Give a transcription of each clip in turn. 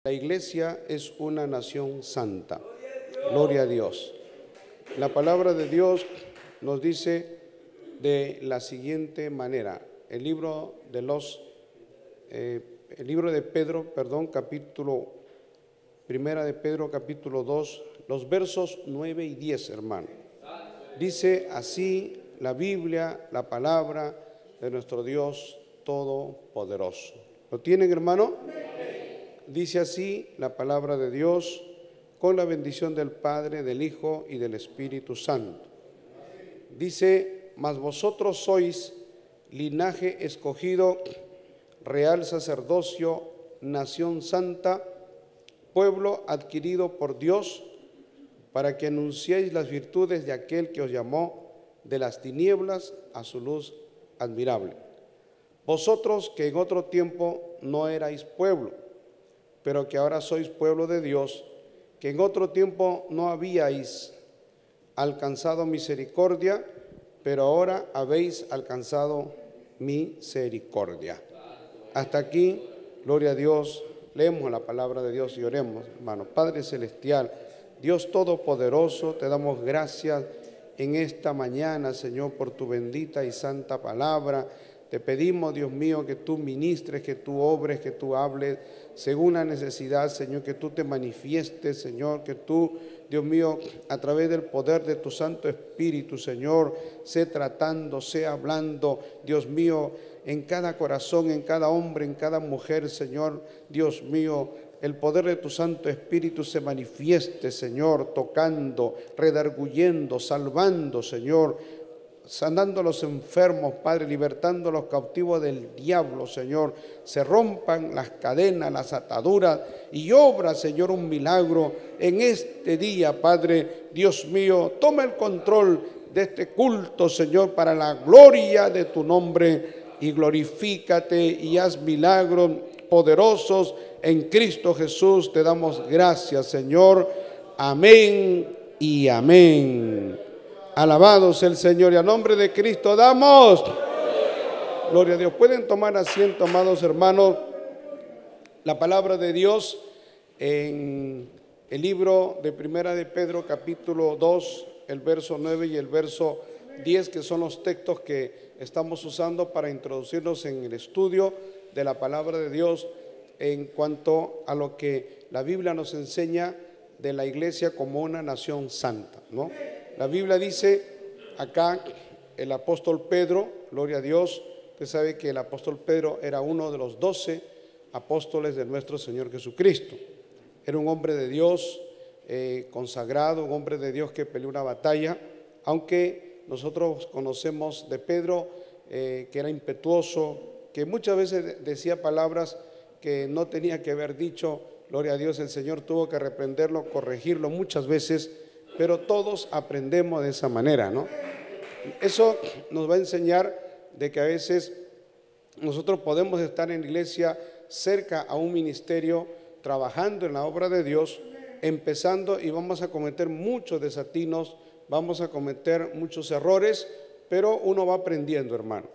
La iglesia es una nación santa. Gloria a Dios. La palabra de Dios nos dice de la siguiente manera. El libro de Pedro, Primera de Pedro, capítulo 2, los versos 9 y 10, hermano. Dice así la Biblia, la palabra de nuestro Dios Todopoderoso. ¿Lo tienen, hermano? Dice así la palabra de Dios, con la bendición del Padre, del Hijo y del Espíritu Santo. Dice: mas vosotros sois linaje escogido, real sacerdocio, nación santa, pueblo adquirido por Dios, para que anunciéis las virtudes de aquel que os llamó de las tinieblas a su luz admirable. Vosotros que en otro tiempo no erais pueblo, pero que ahora sois pueblo de Dios, que en otro tiempo no habíais alcanzado misericordia, pero ahora habéis alcanzado misericordia. Hasta aquí, gloria a Dios. Leemos la palabra de Dios y oremos, hermano. Padre celestial, Dios todopoderoso, te damos gracias en esta mañana, Señor, por tu bendita y santa palabra. Te pedimos, Dios mío, que tú ministres, que tú obres, que tú hables según la necesidad, Señor, que tú te manifiestes, Señor, que tú, Dios mío, a través del poder de tu Santo Espíritu, Señor, sé tratando, sé hablando, Dios mío, en cada corazón, en cada hombre, en cada mujer, Señor, Dios mío, el poder de tu Santo Espíritu se manifieste, Señor, tocando, redarguyendo, salvando, Señor, sanando a los enfermos, Padre, libertando a los cautivos del diablo, Señor. Se rompan las cadenas, las ataduras y obra, Señor, un milagro en este día, Padre. Dios mío, toma el control de este culto, Señor, para la gloria de tu nombre, y glorifícate y haz milagros poderosos en Cristo Jesús. Te damos gracias, Señor. Amén y amén. Alabado sea el Señor, y a nombre de Cristo damos gloria a Dios. Pueden tomar asiento, amados hermanos. La palabra de Dios en el libro de Primera de Pedro, capítulo 2, el verso 9 y el verso 10, que son los textos que estamos usando para introducirnos en el estudio de la palabra de Dios en cuanto a lo que la Biblia nos enseña de la iglesia como una nación santa, ¿no? La Biblia dice acá, el apóstol Pedro, gloria a Dios, usted sabe que el apóstol Pedro era uno de los 12 apóstoles de nuestro Señor Jesucristo. Era un hombre de Dios consagrado, un hombre de Dios que peleó una batalla, aunque nosotros conocemos de Pedro que era impetuoso, que muchas veces decía palabras que no tenía que haber dicho. Gloria a Dios, el Señor tuvo que reprenderlo, corregirlo muchas veces, pero todos aprendemos de esa manera, ¿no? Eso nos va a enseñar de que a veces nosotros podemos estar en la iglesia cerca a un ministerio, trabajando en la obra de Dios, empezando, y vamos a cometer muchos desatinos, vamos a cometer muchos errores, pero uno va aprendiendo, hermano.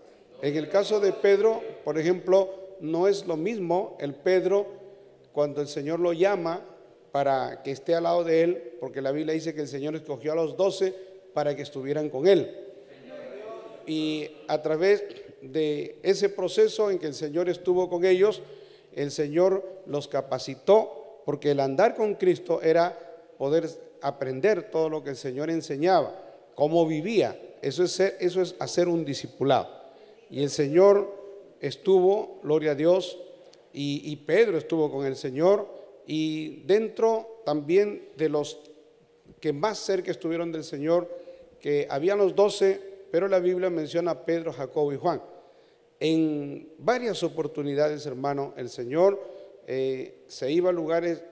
En el caso de Pedro, por ejemplo, no es lo mismo el Pedro cuando el Señor lo llama para que esté al lado de él, porque la Biblia dice que el Señor escogió a los 12 para que estuvieran con él. Y a través de ese proceso en que el Señor estuvo con ellos, el Señor los capacitó, porque el andar con Cristo era poder aprender todo lo que el Señor enseñaba, cómo vivía. Eso es hacer un discipulado. Y el Señor estuvo, gloria a Dios, y Pedro estuvo con el Señor. Y dentro también de los que más cerca estuvieron del Señor, que habían los 12, pero la Biblia menciona a Pedro, Jacobo y Juan. En varias oportunidades, hermano, el Señor se iba a lugares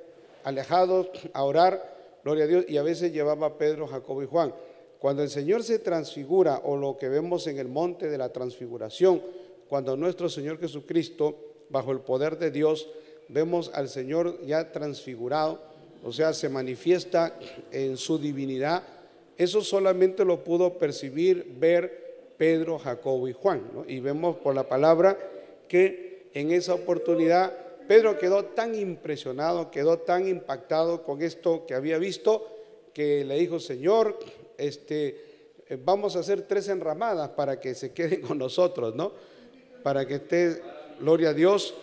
alejados a orar, gloria a Dios, y a veces llevaba a Pedro, Jacobo y Juan. Cuando el Señor se transfigura, o lo que vemos en el monte de la transfiguración, cuando nuestro Señor Jesucristo, bajo el poder de Dios, vemos al Señor ya transfigurado, o sea, se manifiesta en su divinidad. Eso solamente lo pudo percibir, ver Pedro, Jacobo y Juan, ¿no? Y vemos por la palabra que en esa oportunidad Pedro quedó tan impresionado, quedó tan impactado con esto que había visto, que le dijo: Señor, vamos a hacer 3 enramadas para que se queden con nosotros, ¿no? Para que esté, gloria a Dios,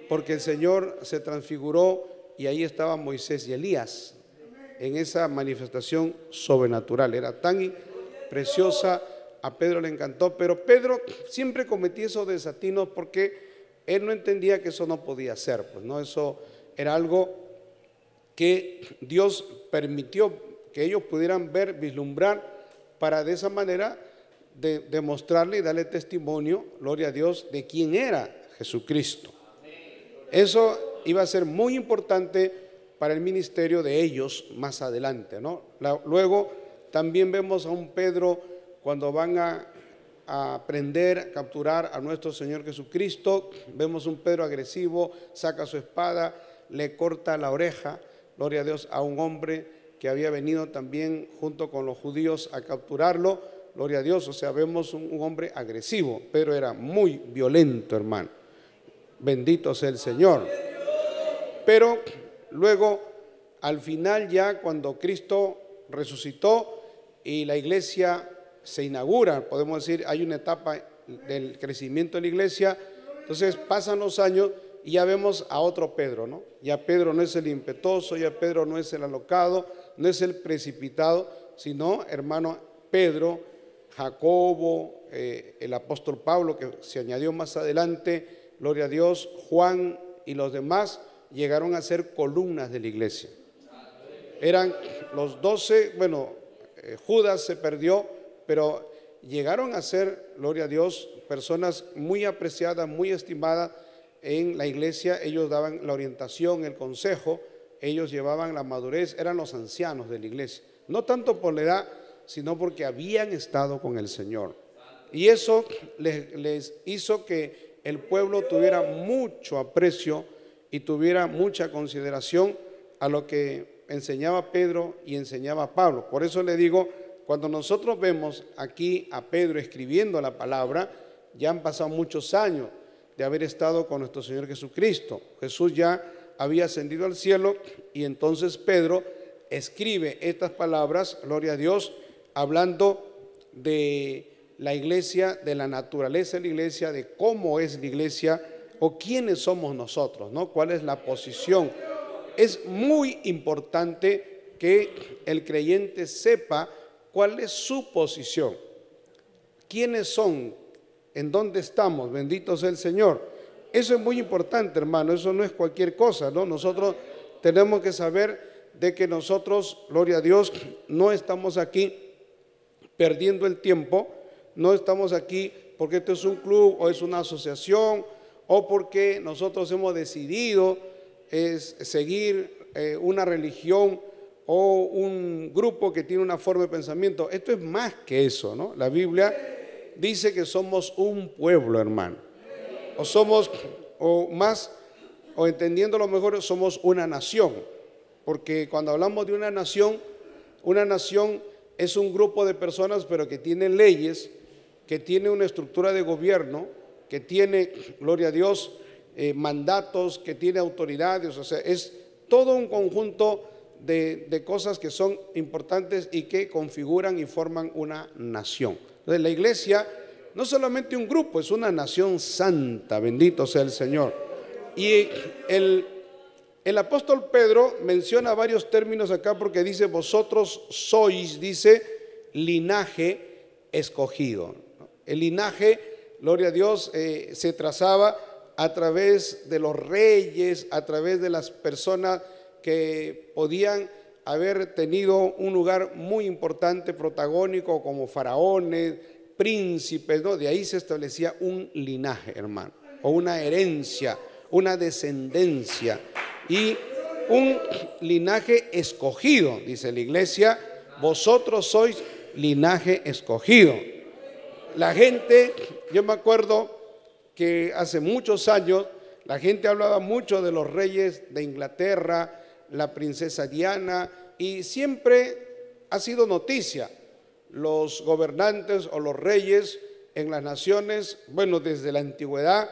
porque el Señor se transfiguró y ahí estaban Moisés y Elías en esa manifestación sobrenatural. Era tan preciosa, a Pedro le encantó, pero Pedro siempre cometía esos desatinos porque él no entendía que eso no podía ser, pues no, eso era algo que Dios permitió que ellos pudieran ver, vislumbrar, para de esa manera demostrarle y darle testimonio, gloria a Dios, de quién era Jesucristo. Eso iba a ser muy importante para el ministerio de ellos más adelante, ¿no? Luego también vemos a un Pedro cuando van a aprender a capturar a nuestro Señor Jesucristo. Vemos un Pedro agresivo, saca su espada, le corta la oreja, gloria a Dios, a un hombre que había venido también junto con los judíos a capturarlo, gloria a Dios. O sea, vemos un hombre agresivo. Pedro era muy violento, hermano. Bendito sea el Señor. Pero luego, al final, ya cuando Cristo resucitó y la iglesia se inaugura, podemos decir, hay una etapa del crecimiento de la iglesia. Entonces pasan los años y ya vemos a otro Pedro, ¿no? Ya Pedro no es el impetuoso, ya Pedro no es el alocado, no es el precipitado, sino, hermano, Pedro, Jacobo, el apóstol Pablo, que se añadió más adelante, gloria a Dios, Juan y los demás llegaron a ser columnas de la iglesia. Eran los 12, bueno, Judas se perdió, pero llegaron a ser, gloria a Dios, personas muy apreciadas, muy estimadas en la iglesia. Ellos daban la orientación, el consejo, ellos llevaban la madurez, eran los ancianos de la iglesia, no tanto por la edad, sino porque habían estado con el Señor. Y eso les hizo que el pueblo tuviera mucho aprecio y tuviera mucha consideración a lo que enseñaba Pedro y enseñaba Pablo. Por eso le digo, cuando nosotros vemos aquí a Pedro escribiendo la palabra, ya han pasado muchos años de haber estado con nuestro Señor Jesucristo. Jesús ya había ascendido al cielo y entonces Pedro escribe estas palabras, gloria a Dios, hablando de la iglesia, de la naturaleza de la iglesia, de cómo es la iglesia o quiénes somos nosotros, ¿no? ¿Cuál es la posición? Es muy importante que el creyente sepa cuál es su posición, quiénes son, en dónde estamos, bendito sea el Señor. Eso es muy importante, hermano, eso no es cualquier cosa, ¿no? Nosotros tenemos que saber de que nosotros, gloria a Dios, no estamos aquí perdiendo el tiempo, no estamos aquí porque esto es un club o es una asociación o porque nosotros hemos decidido seguir una religión o un grupo que tiene una forma de pensamiento. Esto es más que eso, ¿no? La Biblia dice que somos un pueblo, hermano, o somos, o más, o entendiéndolo mejor, somos una nación, porque cuando hablamos de una nación es un grupo de personas, pero que tiene leyes, que tiene una estructura de gobierno, que tiene, gloria a Dios, mandatos, que tiene autoridades. O sea, es todo un conjunto de cosas que son importantes y que configuran y forman una nación. Entonces, la iglesia no solamente un grupo, es una nación santa, bendito sea el Señor. Y el apóstol Pedro menciona varios términos acá porque dice: vosotros sois, dice, linaje escogido. El linaje, gloria a Dios, se trazaba a través de los reyes, a través de las personas que podían haber tenido un lugar muy importante, protagónico, como faraones, príncipes, ¿no? De ahí se establecía un linaje, hermano, o una herencia, una descendencia y un linaje escogido. Dice la iglesia: vosotros sois linaje escogido. La gente, yo me acuerdo que hace muchos años la gente hablaba mucho de los reyes de Inglaterra, la princesa Diana, y siempre ha sido noticia los gobernantes o los reyes en las naciones, bueno, desde la antigüedad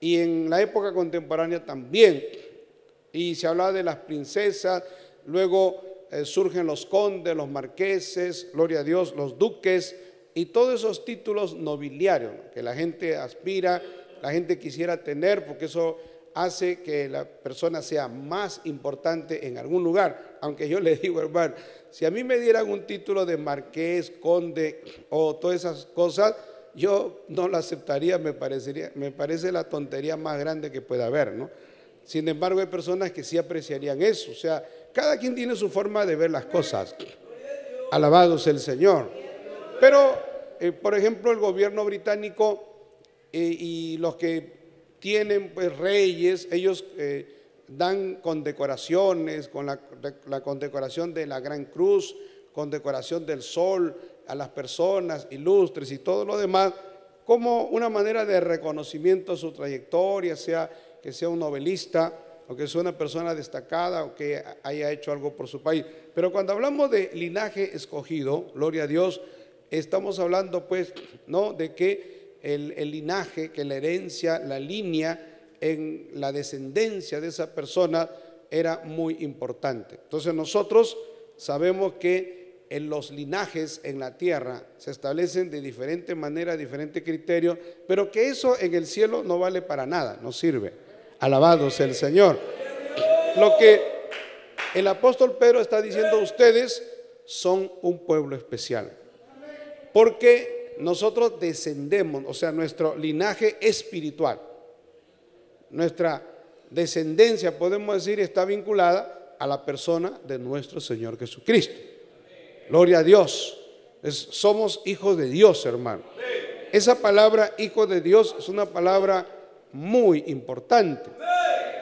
y en la época contemporánea también. Y se hablaba de las princesas, luego surgen los condes, los marqueses, gloria a Dios, los duques y todos esos títulos nobiliarios, ¿no?, que la gente aspira, la gente quisiera tener, porque eso hace que la persona sea más importante en algún lugar. Aunque yo le digo, hermano, si a mí me dieran un título de marqués, conde o todas esas cosas, yo no lo aceptaría, me parece la tontería más grande que pueda haber, ¿no? Sin embargo, hay personas que sí apreciarían eso. O sea, cada quien tiene su forma de ver las cosas. Alabado sea el Señor. Pero, por ejemplo, el gobierno británico y los que tienen pues reyes, ellos dan condecoraciones, con la condecoración de la Gran Cruz, condecoración del Sol a las personas ilustres y todo lo demás, como una manera de reconocimiento a su trayectoria, sea que sea un novelista o que sea una persona destacada o que haya hecho algo por su país. Pero cuando hablamos de linaje escogido, gloria a Dios, estamos hablando pues, ¿no?, de que el linaje, que la herencia, la línea en la descendencia de esa persona era muy importante. Entonces nosotros sabemos que en los linajes en la tierra se establecen de diferente manera, diferente criterio, pero que eso en el cielo no vale para nada, no sirve. Alabado sea el Señor. Lo que el apóstol Pedro está diciendo, ustedes son un pueblo especial, porque nosotros descendemos, o sea, nuestro linaje espiritual, nuestra descendencia, podemos decir, está vinculada a la persona de nuestro Señor Jesucristo. Gloria a Dios. Somos hijos de Dios, hermano. Esa palabra hijo de Dios es una palabra muy importante.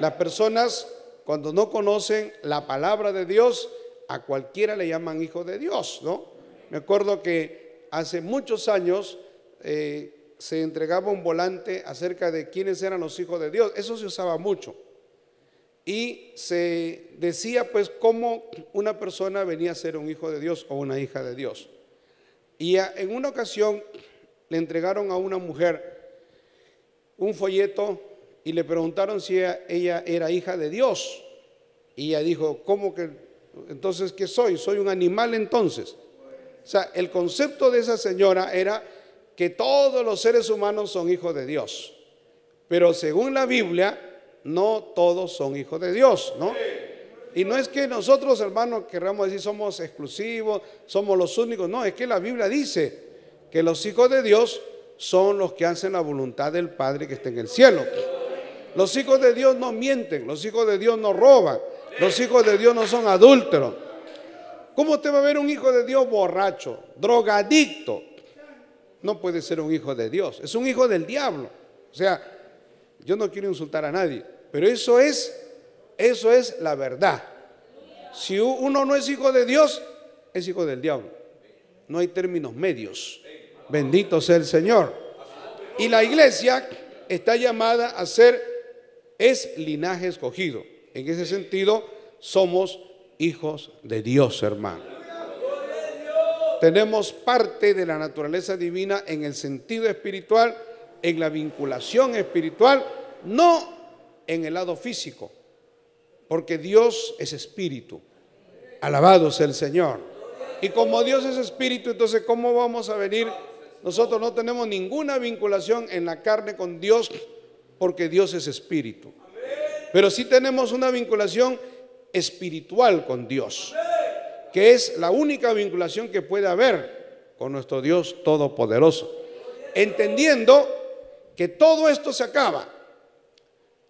Las personas, cuando no conocen la palabra de Dios, a cualquiera le llaman hijo de Dios, ¿no? Me acuerdo que hace muchos años se entregaba un volante acerca de quiénes eran los hijos de Dios. Eso se usaba mucho. Y se decía pues cómo una persona venía a ser un hijo de Dios o una hija de Dios. Y en una ocasión le entregaron a una mujer un folleto y le preguntaron si ella era hija de Dios. Y ella dijo, ¿cómo que? Entonces, ¿qué soy? ¿Soy un animal entonces? O sea, el concepto de esa señora era que todos los seres humanos son hijos de Dios. Pero según la Biblia, no todos son hijos de Dios, ¿no? Y no es que nosotros, hermanos, querramos decir somos exclusivos, somos los únicos. No, es que la Biblia dice que los hijos de Dios son los que hacen la voluntad del Padre que está en el cielo. Los hijos de Dios no mienten, los hijos de Dios no roban, los hijos de Dios no son adúlteros. ¿Cómo usted va a ver un hijo de Dios borracho, drogadicto? No puede ser un hijo de Dios, es un hijo del diablo. O sea, yo no quiero insultar a nadie, pero eso es la verdad. Si uno no es hijo de Dios, es hijo del diablo. No hay términos medios. Bendito sea el Señor. Y la iglesia está llamada a ser, es linaje escogido. En ese sentido, somos hijos de Dios, hermano. Tenemos parte de la naturaleza divina en el sentido espiritual, en la vinculación espiritual, no en el lado físico, porque Dios es espíritu. Alabado sea el Señor. Y como Dios es espíritu, entonces ¿cómo vamos a venir? Nosotros no tenemos ninguna vinculación en la carne con Dios, porque Dios es espíritu. Pero sí tenemos una vinculación espiritual con Dios, que es la única vinculación que puede haber con nuestro Dios todopoderoso, entendiendo que todo esto se acaba.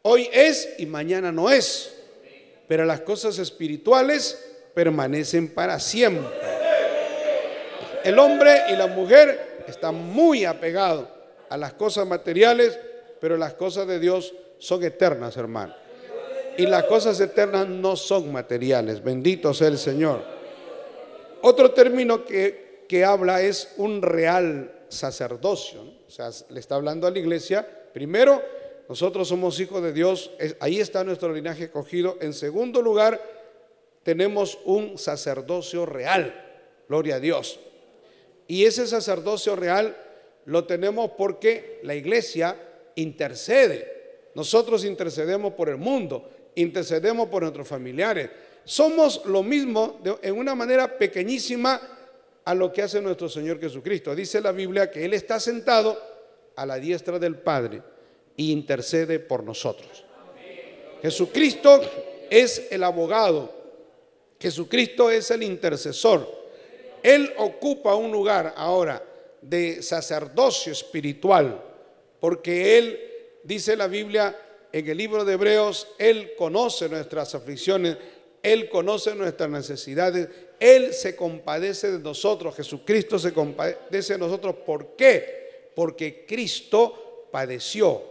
Hoy es y mañana no es, pero las cosas espirituales permanecen para siempre. El hombre y la mujer están muy apegados a las cosas materiales, pero las cosas de Dios son eternas, hermano. Y las cosas eternas no son materiales. Bendito sea el Señor. Otro término que habla es un real sacerdocio, ¿no? O sea, le está hablando a la iglesia. Primero, nosotros somos hijos de Dios, ahí está nuestro linaje escogido. En segundo lugar, tenemos un sacerdocio real, gloria a Dios. Y ese sacerdocio real lo tenemos porque la iglesia intercede Nosotros intercedemos por el mundo, intercedemos por nuestros familiares. Somos lo mismo en una manera pequeñísima a lo que hace nuestro Señor Jesucristo. Dice la Biblia que Él está sentado a la diestra del Padre e intercede por nosotros. Jesucristo es el abogado, Jesucristo es el intercesor. Él ocupa un lugar ahora de sacerdocio espiritual, porque Él, dice la Biblia en el libro de Hebreos, Él conoce nuestras aflicciones, Él conoce nuestras necesidades, Él se compadece de nosotros. Jesucristo se compadece de nosotros. ¿Por qué? Porque Cristo padeció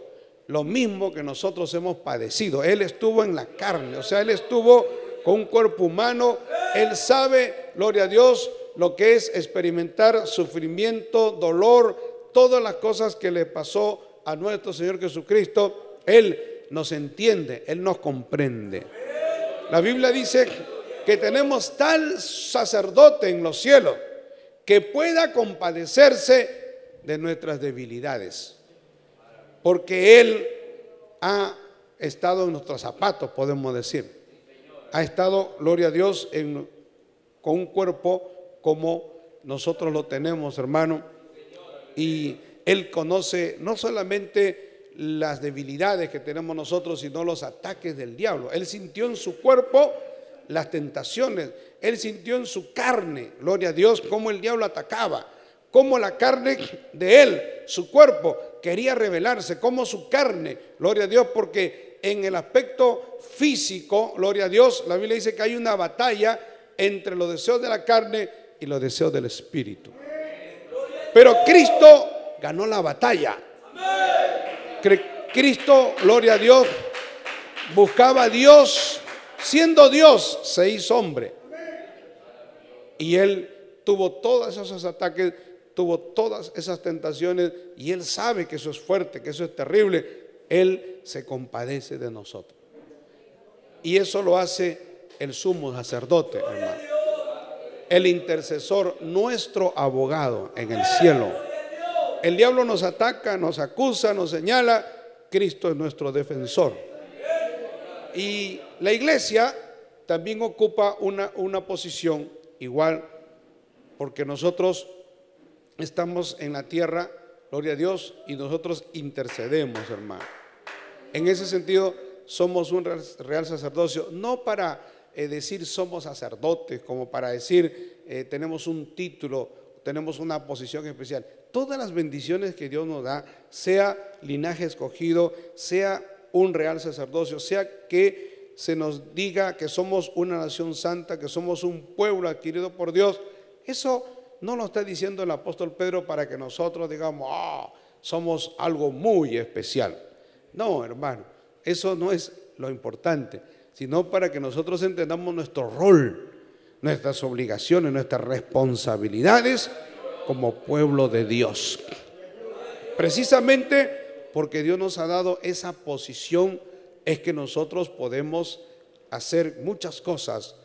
lo mismo que nosotros hemos padecido. Él estuvo en la carne, o sea, Él estuvo con un cuerpo humano. Él sabe, gloria a Dios, lo que es experimentar sufrimiento, dolor, todas las cosas que le pasó a nuestro Señor Jesucristo. Él nos entiende, Él nos comprende. La Biblia dice que tenemos tal sacerdote en los cielos que pueda compadecerse de nuestras debilidades, porque Él ha estado en nuestros zapatos, podemos decir. Ha estado, gloria a Dios, con un cuerpo como nosotros lo tenemos, hermano. Y Él conoce no solamente las debilidades que tenemos nosotros, sino los ataques del diablo. Él sintió en su cuerpo las tentaciones. Él sintió en su carne, gloria a Dios, cómo el diablo atacaba, cómo la carne de Él, su cuerpo, quería rebelarse, cómo su carne, gloria a Dios, porque en el aspecto físico, gloria a Dios, la Biblia dice que hay una batalla entre los deseos de la carne y los deseos del espíritu. Pero Cristo ganó la batalla. Cristo, gloria a Dios, buscaba a Dios, siendo Dios, se hizo hombre. Y Él tuvo todos esos ataques, tuvo todas esas tentaciones, y Él sabe que eso es fuerte, que eso es terrible. Él se compadece de nosotros. Y eso lo hace el sumo sacerdote, hermano. El intercesor, nuestro abogado en el cielo. El diablo nos ataca, nos acusa, nos señala. Cristo es nuestro defensor. Y la iglesia también ocupa una posición igual, porque nosotros estamos en la tierra, gloria a Dios, y nosotros intercedemos, hermano. En ese sentido, somos un real sacerdocio, no para decir somos sacerdotes, como para decir tenemos un título, tenemos una posición especial. Todas las bendiciones que Dios nos da, sea linaje escogido, sea un real sacerdocio, sea que se nos diga que somos una nación santa, que somos un pueblo adquirido por Dios, eso no lo está diciendo el apóstol Pedro para que nosotros digamos, somos algo muy especial. No, hermano, eso no es lo importante, sino para que nosotros entendamos nuestro rol, nuestras obligaciones, nuestras responsabilidades como pueblo de Dios. Precisamente porque Dios nos ha dado esa posición, es que nosotros podemos hacer muchas cosas,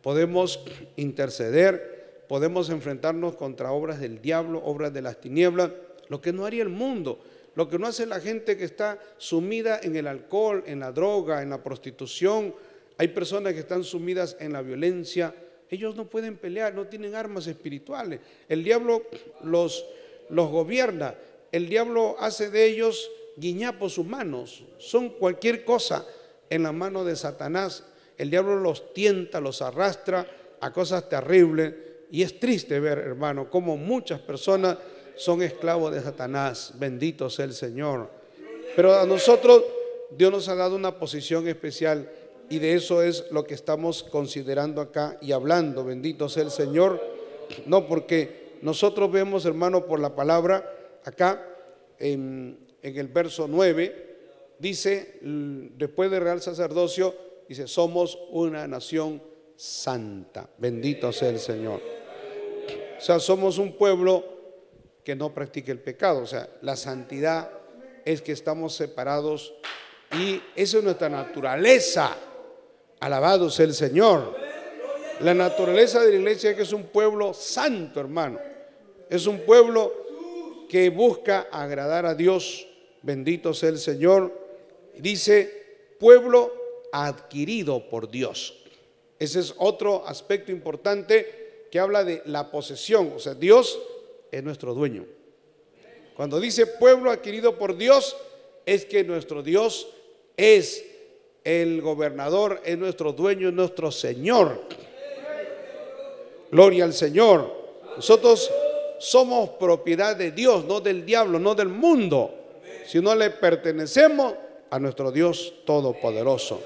podemos interceder, podemos enfrentarnos contra obras del diablo, obras de las tinieblas, lo que no haría el mundo. Lo que no hace la gente que está sumida en el alcohol, en la droga, en la prostitución. Hay personas que están sumidas en la violencia. Ellos no pueden pelear, no tienen armas espirituales. El diablo los gobierna. El diablo hace de ellos guiñapos humanos. Son cualquier cosa en la mano de Satanás. El diablo los tienta, los arrastra a cosas terribles. Y es triste ver, hermano, cómo muchas personas son esclavos de Satanás. Bendito sea el Señor. Pero a nosotros Dios nos ha dado una posición especial, y de eso es lo que estamos considerando acá y hablando. Bendito sea el Señor. No, porque nosotros vemos, hermano, por la palabra acá en el verso 9, dice, después de real sacerdocio, dice, somos una nación santa. Bendito sea el Señor. O sea, somos un pueblo que no practique el pecado. O sea, la santidad es que estamos separados, y esa es nuestra naturaleza. Alabado sea el Señor. La naturaleza de la iglesia es que es un pueblo santo, hermano. Es un pueblo que busca agradar a Dios. Bendito sea el Señor. Dice, pueblo adquirido por Dios. Ese es otro aspecto importante que habla de la posesión. O sea, Dios es nuestro dueño. Cuando dice pueblo adquirido por Dios, es que nuestro Dios es el gobernador, es nuestro dueño, es nuestro Señor. Gloria al Señor. Nosotros somos propiedad de Dios, no del diablo, no del mundo, sino le pertenecemos a nuestro Dios todopoderoso.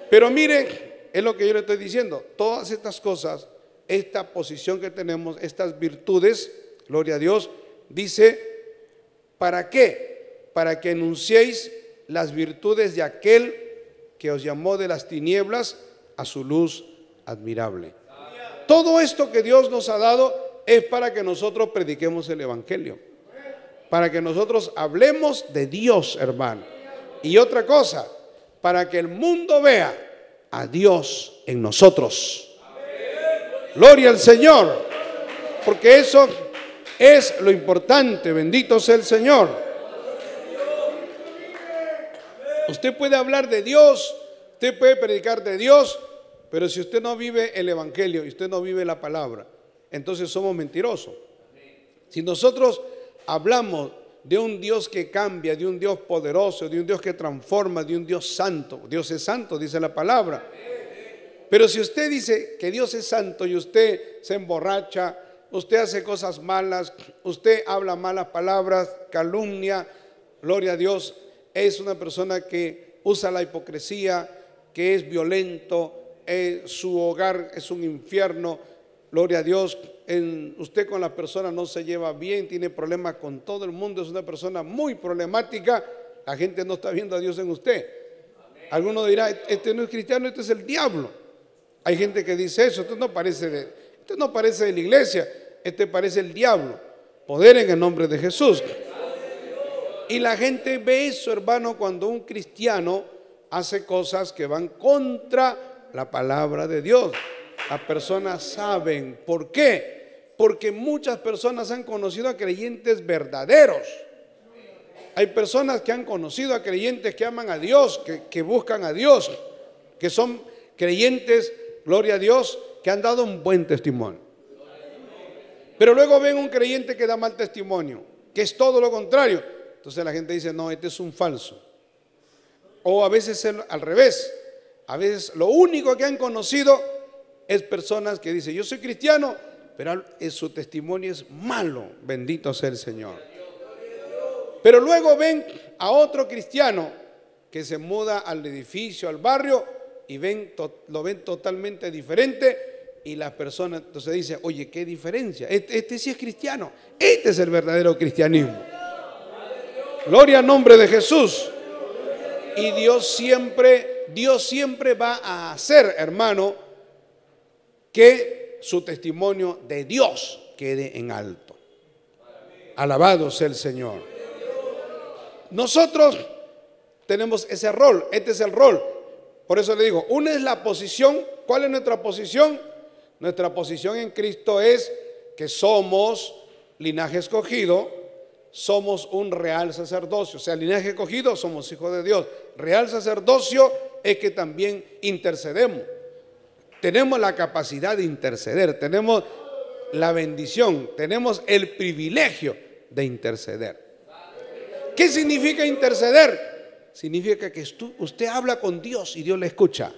Pero miren, es lo que yo le estoy diciendo, todas estas cosas, esta posición que tenemos, estas virtudes, gloria a Dios, dice, ¿para qué? Para que anunciéis las virtudes de aquel que os llamó de las tinieblas a su luz admirable. Todo esto que Dios nos ha dado es para que nosotros prediquemos el evangelio, para que nosotros hablemos de Dios, hermano. Y otra cosa, para que el mundo vea a Dios en nosotros. Gloria al Señor, porque eso es lo importante. Bendito sea el Señor. Usted puede hablar de Dios, usted puede predicar de Dios, pero si usted no vive el evangelio y usted no vive la palabra, entonces somos mentirosos. Si nosotros hablamos de un Dios que cambia, de un Dios poderoso, de un Dios que transforma, de un Dios santo, Dios es santo, dice la palabra. Pero si usted dice que Dios es santo y usted se emborracha, usted hace cosas malas, usted habla malas palabras, calumnia, gloria a Dios, es una persona que usa la hipocresía, que es violento, su hogar es un infierno, gloria a Dios, usted con las personas no se lleva bien, tiene problemas con todo el mundo, es una persona muy problemática, la gente no está viendo a Dios en usted. Alguno dirá, este no es cristiano, este es el diablo. Hay gente que dice eso, este no parece de la iglesia, este parece el diablo. Poder en el nombre de Jesús. Y la gente ve eso, hermano, cuando un cristiano hace cosas que van contra la palabra de Dios. Las personas saben. ¿Por qué? Porque muchas personas han conocido a creyentes verdaderos. Hay personas que han conocido a creyentes que aman a Dios, que buscan a Dios, que son creyentes, gloria a Dios, que han dado un buen testimonio. Pero luego ven un creyente que da mal testimonio, que es todo lo contrario. Entonces la gente dice, no, este es un falso. O a veces al revés. A veces lo único que han conocido es personas que dicen, yo soy cristiano, pero su testimonio es malo. Bendito sea el Señor. Pero luego ven a otro cristiano que se muda al edificio, al barrio, y lo ven totalmente diferente. Y las personas entonces dicen, oye, qué diferencia, este sí es cristiano, este es el verdadero cristianismo. Gloria al nombre de Jesús. Y Dios siempre va a hacer, hermano, que su testimonio de Dios quede en alto. Alabado sea el Señor. Nosotros tenemos ese rol, este es el rol. Por eso le digo, una es la posición. ¿Cuál es nuestra posición? Nuestra posición en Cristo es que somos linaje escogido, somos un real sacerdocio. O sea, linaje escogido, somos hijos de Dios. Real sacerdocio es que también intercedemos. Tenemos la capacidad de interceder, tenemos la bendición, tenemos el privilegio de interceder. ¿Qué significa interceder? Significa que usted habla con Dios y Dios le escucha.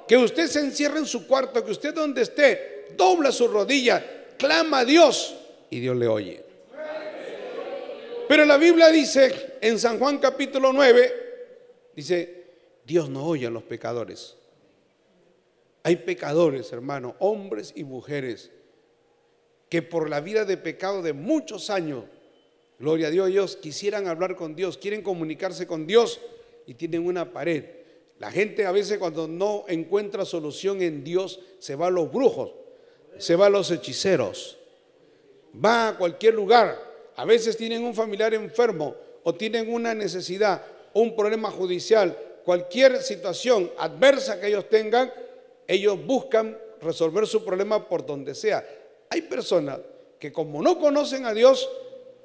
Que usted se encierre en su cuarto, que usted donde esté, dobla su rodilla, clama a Dios y Dios le oye. Pero la Biblia dice en San Juan capítulo 9, dice, Dios no oye a los pecadores. Hay pecadores, hermano, hombres y mujeres, que por la vida de pecado de muchos años, gloria a Dios, ellos quisieran hablar con Dios, quieren comunicarse con Dios y tienen una pared. La gente a veces cuando no encuentra solución en Dios se va a los brujos, se va a los hechiceros, va a cualquier lugar. A veces tienen un familiar enfermo o tienen una necesidad, un problema judicial, cualquier situación adversa que ellos tengan, ellos buscan resolver su problema por donde sea. Hay personas que como no conocen a Dios,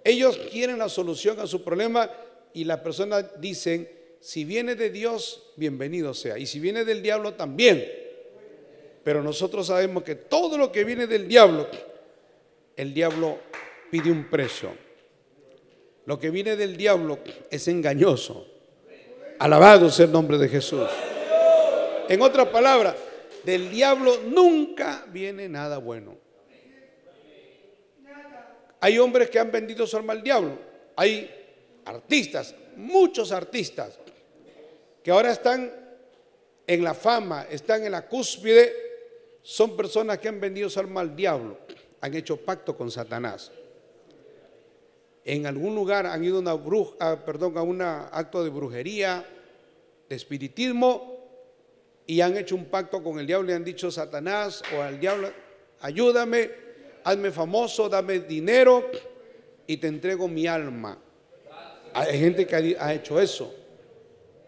ellos quieren la solución a su problema y las personas dicen, si viene de Dios, bienvenido sea, y si viene del diablo también. Pero nosotros sabemos que todo lo que viene del diablo, el diablo pide un precio. Lo que viene del diablo es engañoso. Alabado sea el nombre de Jesús. En otras palabras, del diablo nunca viene nada bueno. Hay hombres que han vendido su alma al diablo. Hay artistas, muchos artistas, que ahora están en la fama, están en la cúspide. Son personas que han vendido su alma al diablo, han hecho pacto con Satanás. En algún lugar han ido a un acto de brujería, de espiritismo, y han hecho un pacto con el diablo y han dicho, Satanás o al diablo, ayúdame, hazme famoso, dame dinero y te entrego mi alma. Hay gente que ha hecho eso.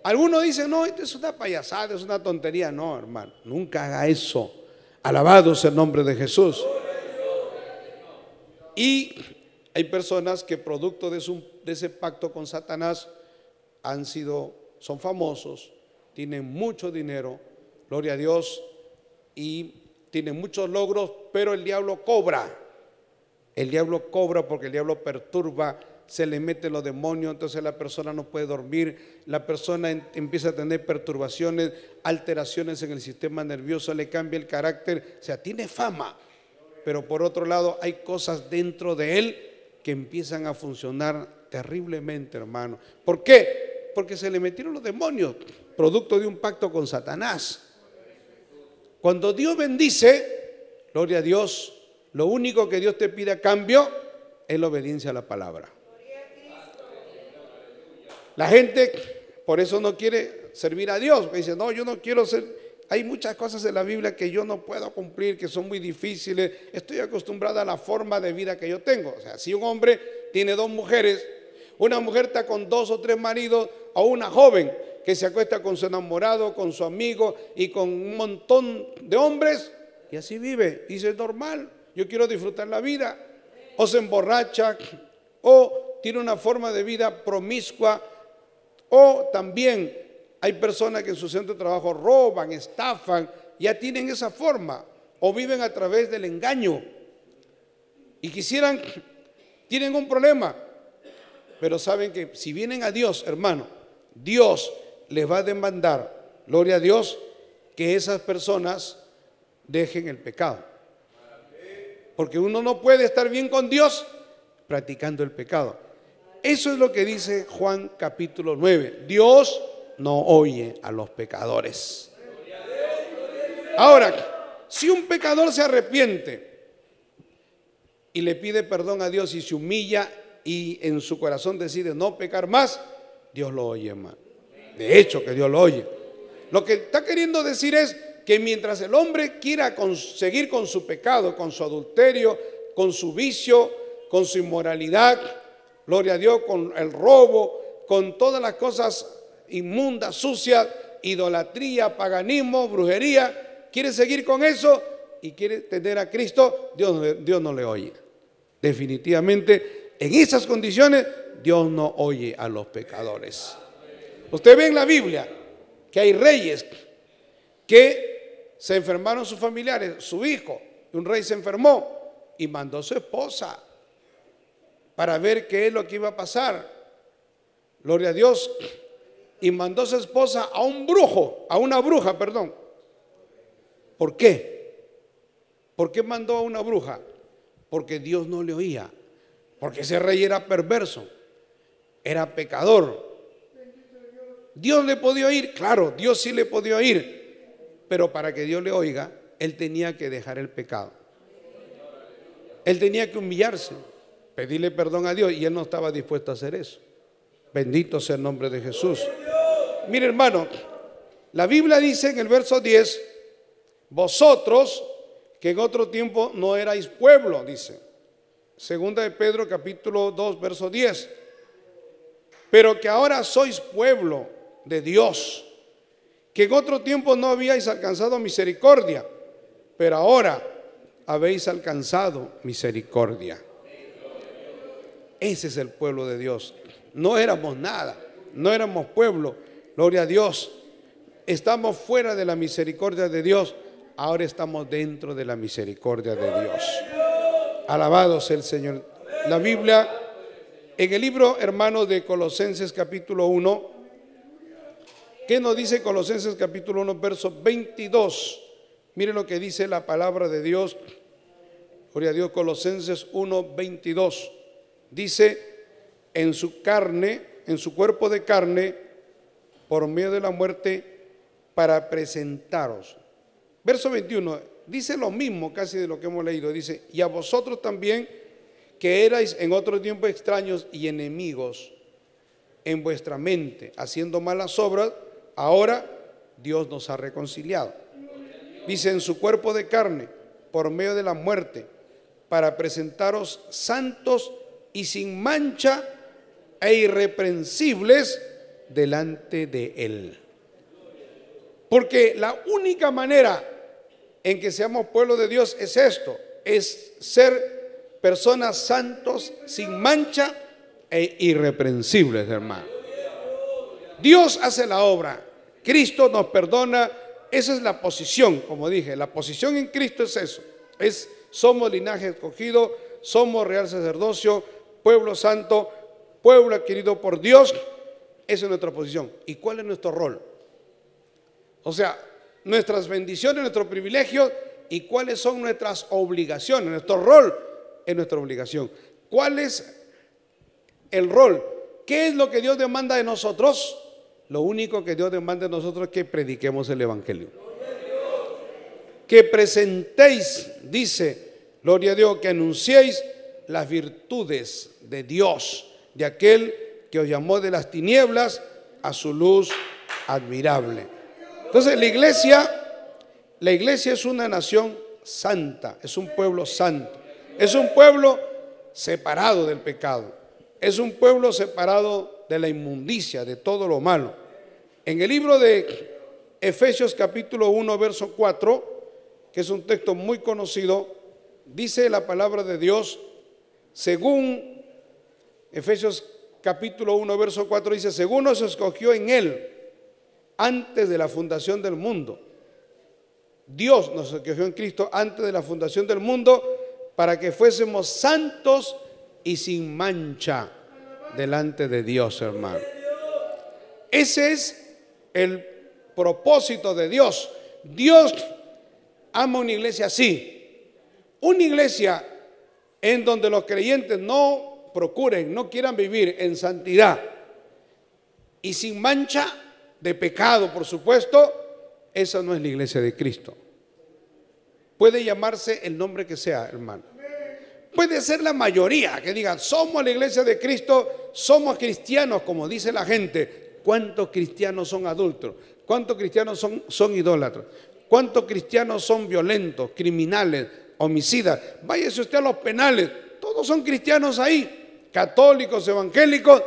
Algunos dicen, no, esto es una payasada, es una tontería. No, hermano, nunca haga eso. Alabado sea el nombre de Jesús. Y hay personas que producto de ese pacto con Satanás son famosos, tienen mucho dinero, gloria a Dios, y tienen muchos logros, pero el diablo cobra. El diablo cobra porque el diablo perturba, se le meten los demonios, entonces la persona no puede dormir, la persona empieza a tener perturbaciones, alteraciones en el sistema nervioso, le cambia el carácter, o sea, tiene fama, pero por otro lado hay cosas dentro de él que empiezan a funcionar terriblemente, hermano. ¿Por qué? Porque se le metieron los demonios, producto de un pacto con Satanás. Cuando Dios bendice, gloria a Dios, lo único que Dios te pide a cambio es la obediencia a la palabra. La gente por eso no quiere servir a Dios, porque dice, no, yo no quiero ser. Hay muchas cosas en la Biblia que yo no puedo cumplir, que son muy difíciles. Estoy acostumbrada a la forma de vida que yo tengo. O sea, si un hombre tiene 2 mujeres, una mujer está con 2 o 3 maridos, o una joven que se acuesta con su enamorado, con su amigo y con un montón de hombres, y así vive. Dice, es normal, yo quiero disfrutar la vida. O se emborracha, o tiene una forma de vida promiscua, o también hay personas que en su centro de trabajo roban, estafan, ya tienen esa forma, o viven a través del engaño y tienen un problema, pero saben que si vienen a Dios, hermano, Dios les va a demandar, gloria a Dios, que esas personas dejen el pecado, porque uno no puede estar bien con Dios practicando el pecado. Eso es lo que dice Juan capítulo 9. Dios no oye a los pecadores. Ahora, si un pecador se arrepiente y le pide perdón a Dios y se humilla y en su corazón decide no pecar más, Dios lo oye, hermano. De hecho que Dios lo oye. Lo que está queriendo decir es que mientras el hombre quiera seguir con su pecado, con su adulterio, con su vicio, con su inmoralidad, gloria a Dios, con el robo, con todas las cosas inmundas, sucias, idolatría, paganismo, brujería, quiere seguir con eso y quiere tener a Cristo, Dios no le oye. Definitivamente, en esas condiciones, Dios no oye a los pecadores. Usted ve en la Biblia que hay reyes que se enfermaron sus familiares, su hijo, un rey se enfermó y mandó a su esposa para ver qué es lo que iba a pasar. Gloria a Dios. Y mandó a su esposa a una bruja. ¿Por qué? ¿Por qué mandó a una bruja? Porque Dios no le oía. Porque ese rey era perverso, era pecador. ¿Dios le podía oír? Claro, Dios sí le podía oír. Pero para que Dios le oiga, él tenía que dejar el pecado. Él tenía que humillarse, pedirle perdón a Dios, y él no estaba dispuesto a hacer eso. Bendito sea el nombre de Jesús. Mire, hermano, la Biblia dice en el verso 10, vosotros que en otro tiempo no erais pueblo, dice. Segunda de Pedro capítulo 2 verso 10. Pero que ahora sois pueblo de Dios, que en otro tiempo no habíais alcanzado misericordia, pero ahora habéis alcanzado misericordia. Ese es el pueblo de Dios. No éramos nada, no éramos pueblo. Gloria a Dios. Estamos fuera de la misericordia de Dios, ahora estamos dentro de la misericordia de Dios. Alabado sea el Señor. La Biblia, en el libro, hermano, de Colosenses capítulo 1, ¿qué nos dice Colosenses capítulo 1, verso 22? Mire lo que dice la palabra de Dios. Gloria a Dios. Colosenses 1, 22. Dice: en su carne, en su cuerpo de carne, por medio de la muerte, para presentaros. Verso 21, dice lo mismo casi de lo que hemos leído. Dice: y a vosotros también, que erais en otro tiempo extraños y enemigos en vuestra mente, haciendo malas obras, ahora Dios nos ha reconciliado. Dice: en su cuerpo de carne, por medio de la muerte, para presentaros santos y sin mancha e irreprensibles delante de Él. Porque la única manera en que seamos pueblo de Dios es esto, es ser personas santos, sin mancha e irreprensibles, hermano. Dios hace la obra, Cristo nos perdona. Esa es la posición, como dije, la posición en Cristo es eso, somos linaje escogido, somos real sacerdocio, pueblo santo, pueblo adquirido por Dios. Esa es nuestra posición. ¿Y cuál es nuestro rol? O sea, nuestras bendiciones, nuestros privilegios, y cuáles son nuestras obligaciones. Nuestro rol es nuestra obligación. ¿Cuál es el rol? ¿Qué es lo que Dios demanda de nosotros? Lo único que Dios demanda de nosotros es que prediquemos el evangelio. Que presentéis, dice, gloria a Dios, que anunciéis las virtudes de Dios, de aquel que os llamó de las tinieblas a su luz admirable. Entonces la iglesia es una nación santa, es un pueblo santo, es un pueblo separado del pecado, es un pueblo separado de la inmundicia, de todo lo malo. En el libro de Efesios capítulo 1, verso 4, que es un texto muy conocido, dice la palabra de Dios, según Efesios capítulo 1, verso 4, dice: según nos escogió en Él antes de la fundación del mundo. Dios nos escogió en Cristo antes de la fundación del mundo para que fuésemos santos y sin mancha delante de Dios, hermano. Ese es el propósito de Dios. Dios ama una iglesia así, una iglesia en donde los creyentes no procuren, no quieran vivir en santidad y sin mancha de pecado, por supuesto. Esa no es la iglesia de Cristo. Puede llamarse el nombre que sea, hermano. Puede ser la mayoría que digan: somos la iglesia de Cristo, somos cristianos, como dice la gente. ¿Cuántos cristianos son adúlteros? ¿Cuántos cristianos son idólatras? ¿Cuántos cristianos son violentos, criminales, homicidas? Váyase usted a los penales, todos son cristianos ahí, católicos, evangélicos,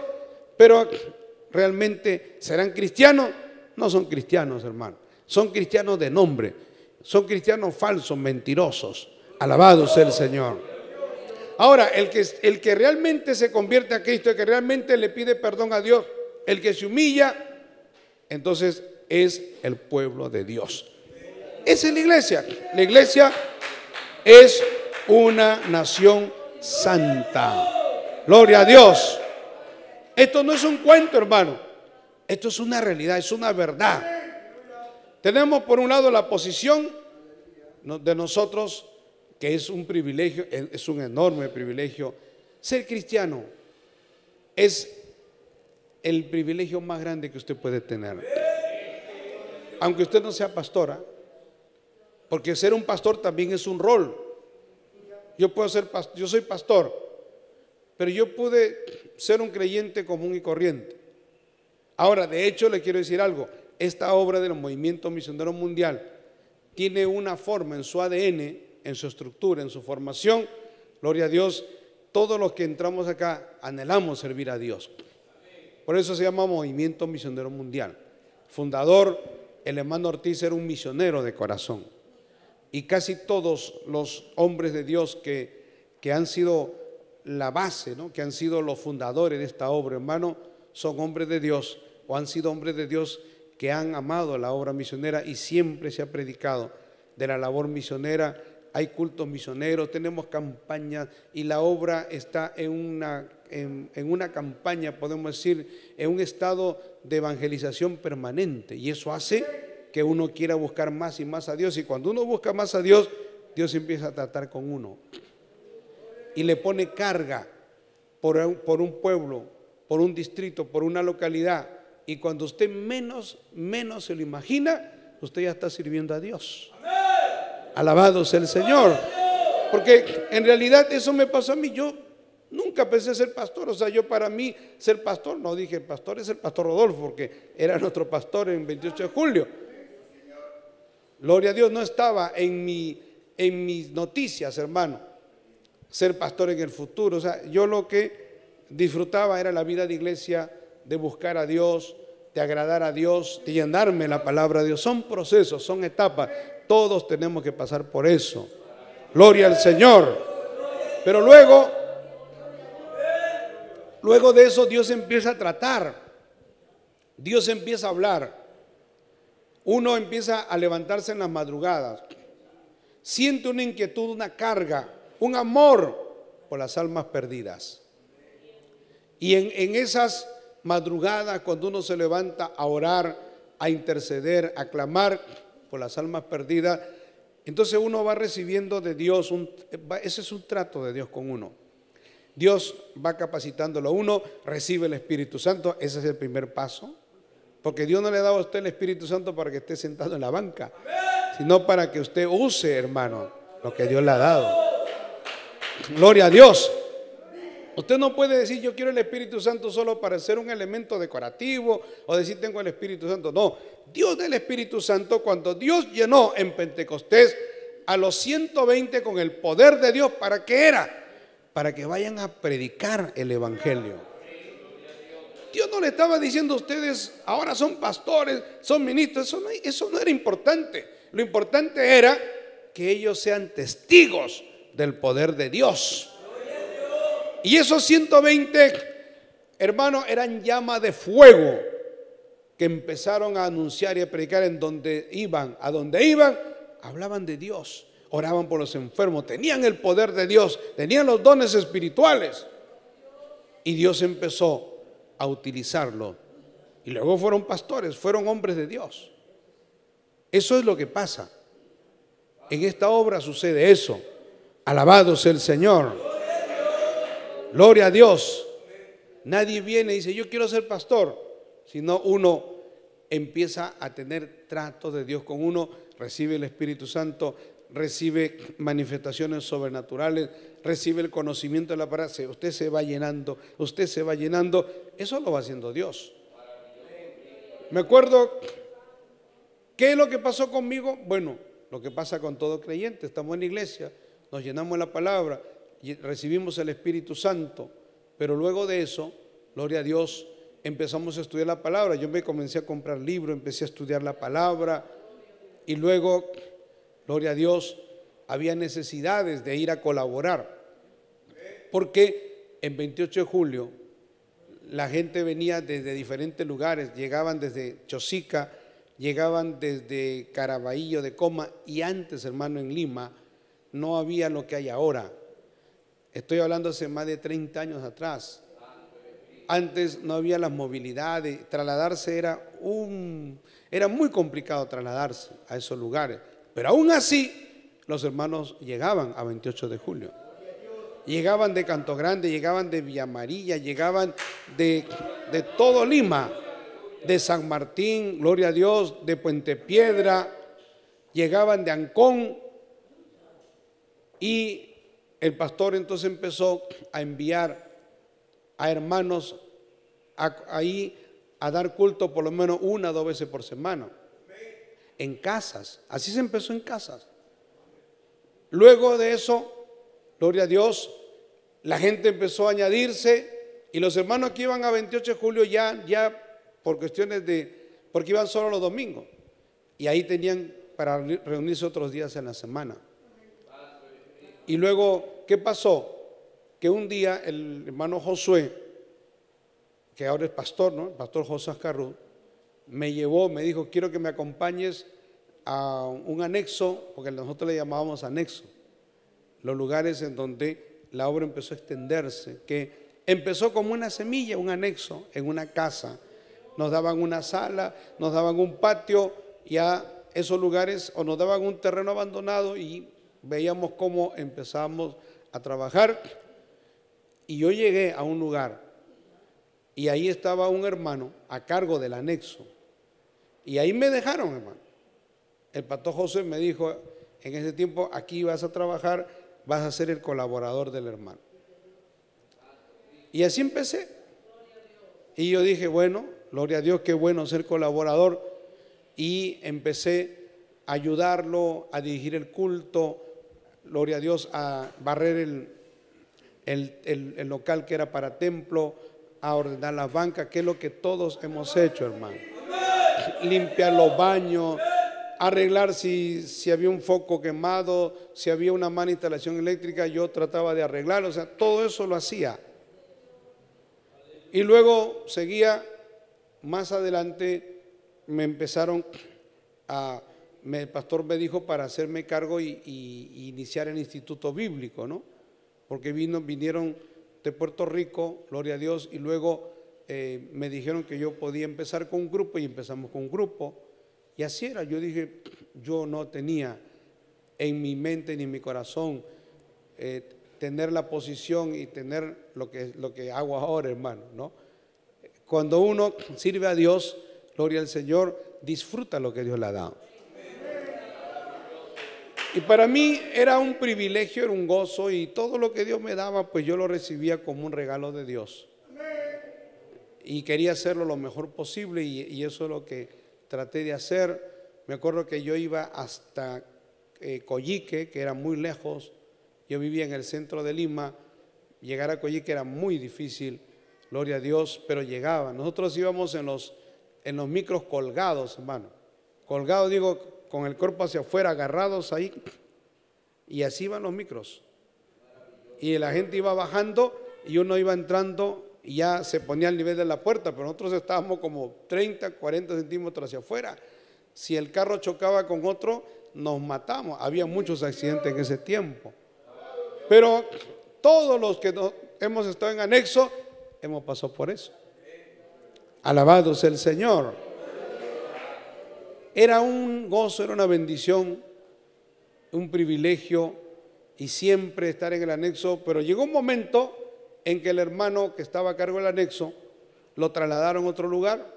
pero ¿realmente serán cristianos? No son cristianos, hermano. Son cristianos de nombre, son cristianos falsos, mentirosos. Alabado sea el Señor. Ahora, el que realmente se convierte a Cristo, el que realmente le pide perdón a Dios, el que se humilla, entonces es el pueblo de Dios. Esa es la iglesia. La iglesia es una nación santa. Gloria a Dios. Esto no es un cuento, hermano. Esto es una realidad, es una verdad. Tenemos por un lado la posición de nosotros, que es un privilegio, es un enorme privilegio. Ser cristiano es el privilegio más grande que usted puede tener. Aunque usted no sea pastora, porque ser un pastor también es un rol. Yo soy pastor, pero yo pude ser un creyente común y corriente. Ahora, de hecho, le quiero decir algo. Esta obra del Movimiento Misionero Mundial tiene una forma en su ADN, en su estructura, en su formación. Gloria a Dios, todos los que entramos acá anhelamos servir a Dios. Por eso se llama Movimiento Misionero Mundial. Fundador, el hermano Ortiz era un misionero de corazón. Y casi todos los hombres de Dios que han sido la base, ¿no?, que han sido los fundadores de esta obra, hermano, son hombres de Dios o han sido hombres de Dios que han amado la obra misionera y siempre se ha predicado de la labor misionera. Hay cultos misioneros, tenemos campañas y la obra está en una campaña, podemos decir, en un estado de evangelización permanente, y eso hace que uno quiera buscar más y más a Dios, y cuando uno busca más a Dios, Dios empieza a tratar con uno y le pone carga por un pueblo, por un distrito, por una localidad, y cuando usted menos se lo imagina, usted ya está sirviendo a Dios. Alabado sea el Señor, porque en realidad eso me pasó a mí. Yo nunca pensé ser pastor, o sea, yo para mí ser pastor, no dije pastor es el pastor Rodolfo, porque era nuestro pastor en 28 de julio. Gloria a Dios, no estaba en mis noticias, hermano, ser pastor en el futuro. O sea, yo lo que disfrutaba era la vida de iglesia, de buscar a Dios, de agradar a Dios, de llenarme la palabra de Dios. Son procesos, son etapas. Todos tenemos que pasar por eso. Gloria al Señor. Pero luego de eso Dios empieza a tratar. Dios empieza a hablar. Uno empieza a levantarse en las madrugadas. Siente una inquietud, una carga, un amor por las almas perdidas. Y en esas madrugadas, cuando uno se levanta a orar, a interceder, a clamar por las almas perdidas, entonces uno va recibiendo de Dios, ese es un trato de Dios con uno. Dios va capacitándolo a uno, recibe el Espíritu Santo, ese es el primer paso, porque Dios no le ha dado a usted el Espíritu Santo para que esté sentado en la banca, sino para que usted use, hermano, lo que Dios le ha dado. Gloria a Dios. Usted no puede decir yo quiero el Espíritu Santo solo para ser un elemento decorativo o decir tengo el Espíritu Santo. No, Dios del Espíritu Santo, cuando Dios llenó en Pentecostés a los 120 con el poder de Dios, ¿para qué era? Para que vayan a predicar el Evangelio. Dios no le estaba diciendo a ustedes ahora son pastores, son ministros, eso no era importante. Lo importante era que ellos sean testigos del poder de Dios. Y esos 120, hermanos, eran llamas de fuego que empezaron a anunciar y a predicar en donde iban. A donde iban, hablaban de Dios, oraban por los enfermos, tenían el poder de Dios, tenían los dones espirituales. Y Dios empezó a utilizarlo. Y luego fueron pastores, fueron hombres de Dios. Eso es lo que pasa. En esta obra sucede eso. Alabado sea el Señor. Gloria a Dios. Nadie viene y dice yo quiero ser pastor, sino uno empieza a tener trato de Dios con uno, recibe el Espíritu Santo, recibe manifestaciones sobrenaturales, recibe el conocimiento de la palabra. Usted se va llenando, usted se va llenando. Eso lo va haciendo Dios. Me acuerdo, ¿qué es lo que pasó conmigo? Bueno, lo que pasa con todo creyente. Estamos en la iglesia, nos llenamos de la palabra y recibimos el Espíritu Santo, pero luego de eso, gloria a Dios, empezamos a estudiar la palabra. Yo me comencé a comprar libros, empecé a estudiar la palabra y luego, gloria a Dios, había necesidades de ir a colaborar, porque en 28 de julio la gente venía desde diferentes lugares, llegaban desde Chosica, llegaban desde Caraballo de Coma, y antes, hermano, en Lima no había lo que hay ahora. Estoy hablando hace más de 30 años atrás. Antes no había las movilidades, trasladarse era muy complicado trasladarse a esos lugares, pero aún así los hermanos llegaban a 28 de julio. Llegaban de Canto Grande, llegaban de Villa Amarilla, llegaban de todo Lima, de San Martín, gloria a Dios, de Puente Piedra, llegaban de Ancón, y el pastor entonces empezó a enviar a hermanos ahí a dar culto por lo menos 1 o 2 veces por semana, en casas. Así se empezó en casas. Luego de eso, gloria a Dios, la gente empezó a añadirse, y los hermanos que iban a 28 de julio ya por cuestiones porque iban solo los domingos, y ahí tenían para reunirse otros días en la semana. Y luego, ¿qué pasó? que un día el hermano Josué, que ahora es pastor, ¿no? El pastor José Ascarrú, me llevó, me dijo, quiero que me acompañes a un anexo, porque nosotros le llamábamos anexo, los lugares en donde la obra empezó a extenderse, que empezó como una semilla, un anexo en una casa. Nos daban una sala, nos daban un patio, y a esos lugares, o nos daban un terreno abandonado y veíamos cómo empezamos a trabajar. Y yo llegué a un lugar y ahí estaba un hermano a cargo del anexo, y ahí me dejaron, hermano. El pastor José me dijo en ese tiempo, aquí vas a trabajar, vas a ser el colaborador del hermano. Y así empecé. Y yo dije, bueno, gloria a Dios, qué bueno ser colaborador. Y empecé a ayudarlo, a dirigir el culto, gloria a Dios, a barrer el local que era para templo, a ordenar las bancas, que es lo que todos hemos hecho, hermano. Limpiar los baños, arreglar si había un foco quemado, si había una mala instalación eléctrica, yo trataba de arreglarlo, o sea, todo eso lo hacía. Y luego seguía, más adelante me empezaron el pastor me dijo para hacerme cargo y iniciar el instituto bíblico, ¿no? Porque vinieron de Puerto Rico, gloria a Dios, y luego me dijeron que yo podía empezar con un grupo, y empezamos con un grupo. Y así era. Yo dije, yo no tenía en mi mente ni en mi corazón tener la posición y tener lo que hago ahora, hermano, ¿no? Cuando uno sirve a Dios, gloria al Señor, disfruta lo que Dios le ha dado. Y para mí era un privilegio, era un gozo, y todo lo que Dios me daba, pues yo lo recibía como un regalo de Dios. Y quería hacerlo lo mejor posible, y eso es lo que traté de hacer. Me acuerdo que yo iba hasta Coyique, que era muy lejos. Yo vivía en el centro de Lima. Llegar a Coyique era muy difícil, gloria a Dios, pero llegaba. Nosotros íbamos en los micros colgados, hermano. Colgados, digo, con el cuerpo hacia afuera, agarrados ahí. Y así iban los micros. Y la gente iba bajando y uno iba entrando y ya se ponía al nivel de la puerta, pero nosotros estábamos como 30, 40 centímetros hacia afuera. Si el carro chocaba con otro, nos matamos. Había muchos accidentes en ese tiempo. Pero todos los que hemos estado en anexo, hemos pasado por eso. Alabado sea el Señor. Era un gozo, era una bendición, un privilegio, y siempre estar en el anexo. Pero llegó un momento en que el hermano que estaba a cargo del anexo lo trasladaron a otro lugar.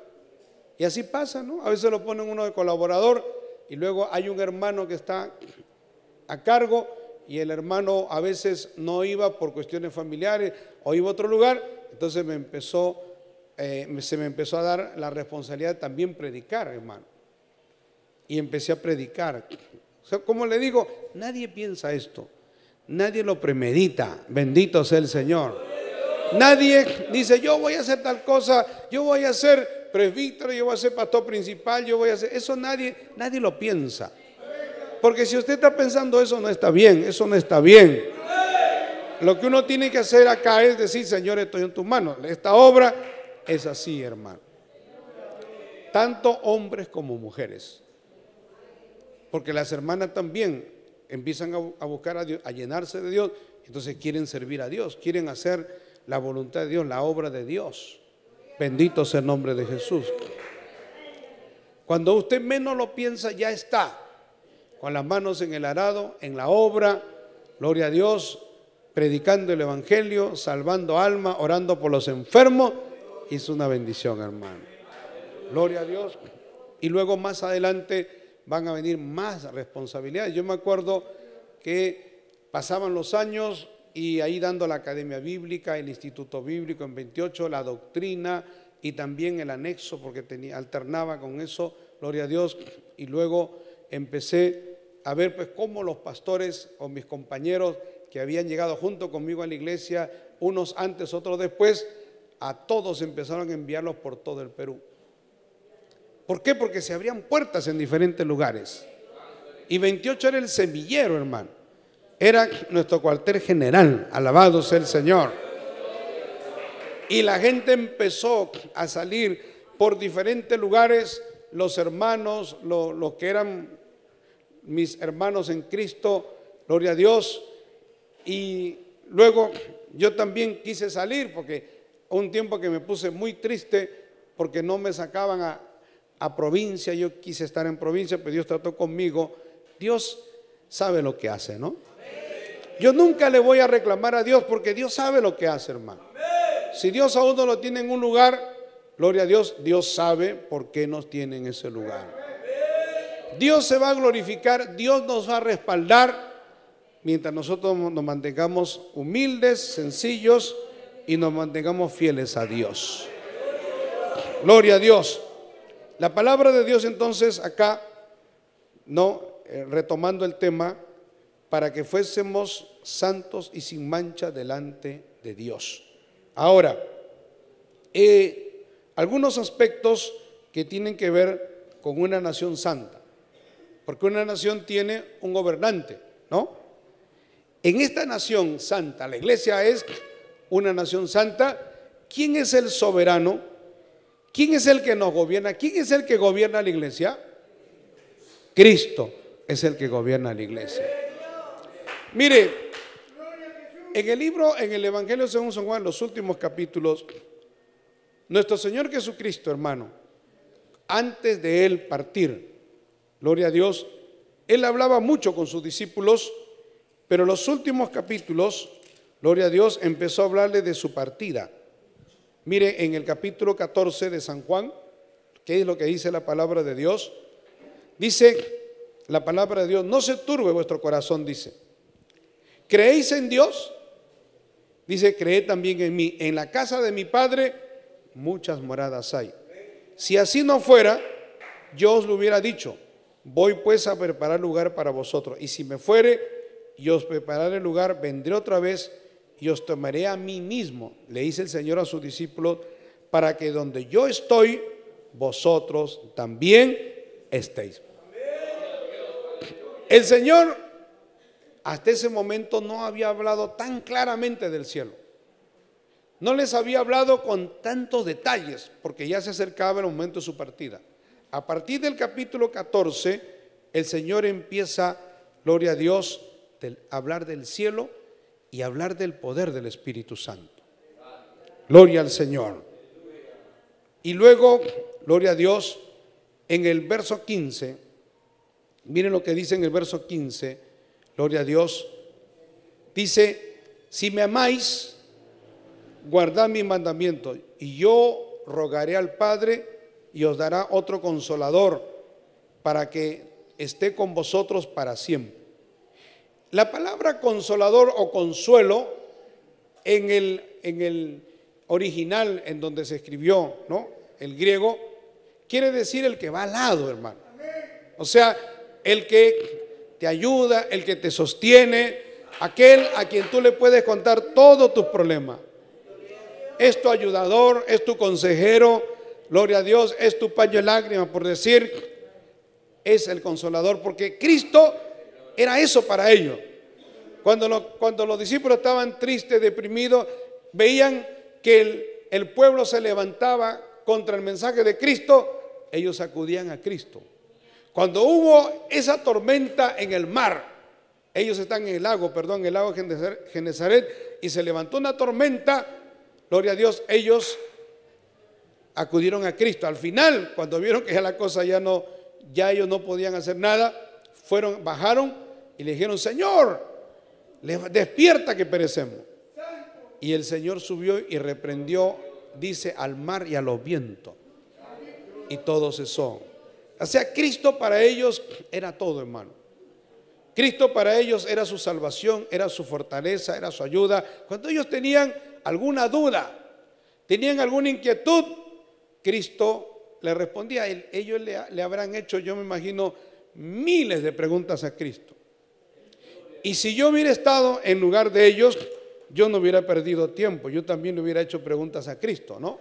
Y así pasa, ¿no? A veces lo ponen uno de colaborador y luego hay un hermano que está a cargo, y el hermano a veces no iba por cuestiones familiares o iba a otro lugar. Entonces se me empezó a dar la responsabilidad de también predicar, hermano. Y empecé a predicar. O sea, como le digo, nadie piensa esto, nadie lo premedita, bendito sea el Señor. Nadie dice, yo voy a hacer tal cosa, yo voy a ser presbítero, yo voy a ser pastor principal, yo voy a hacer eso. Nadie lo piensa. Porque si usted está pensando eso, no está bien, eso no está bien. Lo que uno tiene que hacer acá es decir, Señor, estoy en tus manos. Esta obra es así, hermano. Tanto hombres como mujeres. Porque las hermanas también empiezan a buscar a Dios, a llenarse de Dios. Entonces quieren servir a Dios, quieren hacer la voluntad de Dios, la obra de Dios. Bendito sea el nombre de Jesús. Cuando usted menos lo piensa, ya está con las manos en el arado, en la obra, gloria a Dios, predicando el evangelio, salvando almas, orando por los enfermos. Es una bendición, hermano. Gloria a Dios. Y luego más adelante van a venir más responsabilidades. Yo me acuerdo que pasaban los años y ahí dando la academia bíblica, el instituto bíblico en 28, la doctrina y también el anexo, porque alternaba con eso, gloria a Dios. Y luego empecé a ver pues cómo los pastores o mis compañeros que habían llegado junto conmigo a la iglesia, unos antes, otros después, a todos empezaron a enviarlos por todo el Perú. ¿Por qué? Porque se abrían puertas en diferentes lugares. Y 28 era el semillero, hermano. Era nuestro cuartel general, alabado sea el Señor. Y la gente empezó a salir por diferentes lugares, los hermanos, los que eran mis hermanos en Cristo, gloria a Dios. Y luego yo también quise salir porque un tiempo que me puse muy triste porque no me sacaban a provincia. Yo quise estar en provincia, pero Dios trató conmigo. Dios sabe lo que hace, ¿no? Yo nunca le voy a reclamar a Dios porque Dios sabe lo que hace, hermano. Si Dios a uno lo tiene en un lugar, gloria a Dios, Dios sabe por qué nos tiene en ese lugar. Dios se va a glorificar, Dios nos va a respaldar mientras nosotros nos mantengamos humildes, sencillos y nos mantengamos fieles a Dios. Gloria a Dios. La palabra de Dios entonces acá, retomando el tema, para que fuésemos santos y sin mancha delante de Dios. Ahora, algunos aspectos que tienen que ver con una nación santa, porque una nación tiene un gobernante, ¿no? En esta nación santa, la iglesia es una nación santa. ¿Quién es el soberano? ¿Quién es el que nos gobierna? ¿Quién es el que gobierna la iglesia? Cristo es el que gobierna la iglesia. Mire, en el Evangelio según San Juan, los últimos capítulos, nuestro Señor Jesucristo, hermano, antes de Él partir, gloria a Dios, Él hablaba mucho con sus discípulos, pero los últimos capítulos, gloria a Dios, empezó a hablarle de su partida. Mire, en el capítulo 14 de San Juan, ¿qué es lo que dice la palabra de Dios? Dice la palabra de Dios: no se turbe vuestro corazón, dice. ¿Creéis en Dios? Dice, creed también en mí. En la casa de mi Padre muchas moradas hay. Si así no fuera, yo os lo hubiera dicho. Voy pues a preparar lugar para vosotros. Y si me fuere y os prepararé lugar, vendré otra vez y os tomaré a mí mismo, le dice el Señor a sus discípulos, para que donde yo estoy, vosotros también estéis. El Señor hasta ese momento no había hablado tan claramente del cielo. No les había hablado con tantos detalles, porque ya se acercaba el momento de su partida. A partir del capítulo 14, el Señor empieza, gloria a Dios, a hablar del cielo y hablar del poder del Espíritu Santo. Gloria al Señor. Y luego, gloria a Dios, en el verso 15, miren lo que dice en el verso 15, gloria a Dios, dice, si me amáis, guardad mis mandamientos, y yo rogaré al Padre y os dará otro consolador para que esté con vosotros para siempre. La palabra consolador o consuelo en el original en donde se escribió, ¿no?, el griego, quiere decir el que va al lado, hermano. O sea, el que te ayuda, el que te sostiene, aquel a quien tú le puedes contar todos tus problemas. Es tu ayudador, es tu consejero, gloria a Dios, es tu paño de lágrimas, por decir, es el consolador, porque Cristo era eso para ellos. Cuando los discípulos estaban tristes, deprimidos, veían que el pueblo se levantaba contra el mensaje de Cristo, ellos acudían a Cristo. Cuando hubo esa tormenta en el mar, ellos están en el lago Genesaret, y se levantó una tormenta, gloria a Dios, ellos acudieron a Cristo. Al final, cuando vieron que ya la cosa ya ellos no podían hacer nada, bajaron y le dijeron, Señor, despierta que perecemos. Y el Señor subió y reprendió, dice, al mar y a los vientos, y todo cesó. O sea, Cristo para ellos era todo, hermano. Cristo para ellos era su salvación, era su fortaleza, era su ayuda. Cuando ellos tenían alguna duda, tenían alguna inquietud, Cristo le respondía. Ellos le habrán hecho, yo me imagino, miles de preguntas a Cristo. Y si yo hubiera estado en lugar de ellos, yo no hubiera perdido tiempo. Yo también le hubiera hecho preguntas a Cristo, ¿no?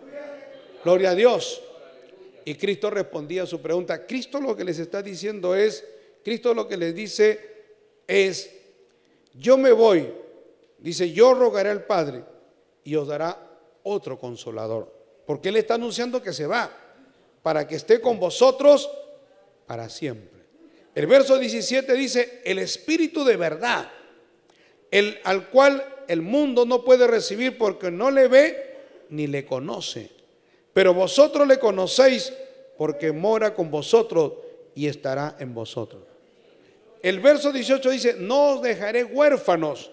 Gloria a Dios. Y Cristo respondía a su pregunta. Cristo lo que les está diciendo es, Cristo lo que les dice es, yo me voy, dice, yo rogaré al Padre y os dará otro consolador. Porque Él está anunciando que se va, para que esté con vosotros para siempre. El verso 17 dice, el Espíritu de verdad, al cual el mundo no puede recibir porque no le ve ni le conoce. Pero vosotros le conocéis porque mora con vosotros y estará en vosotros. El verso 18 dice, no os dejaré huérfanos,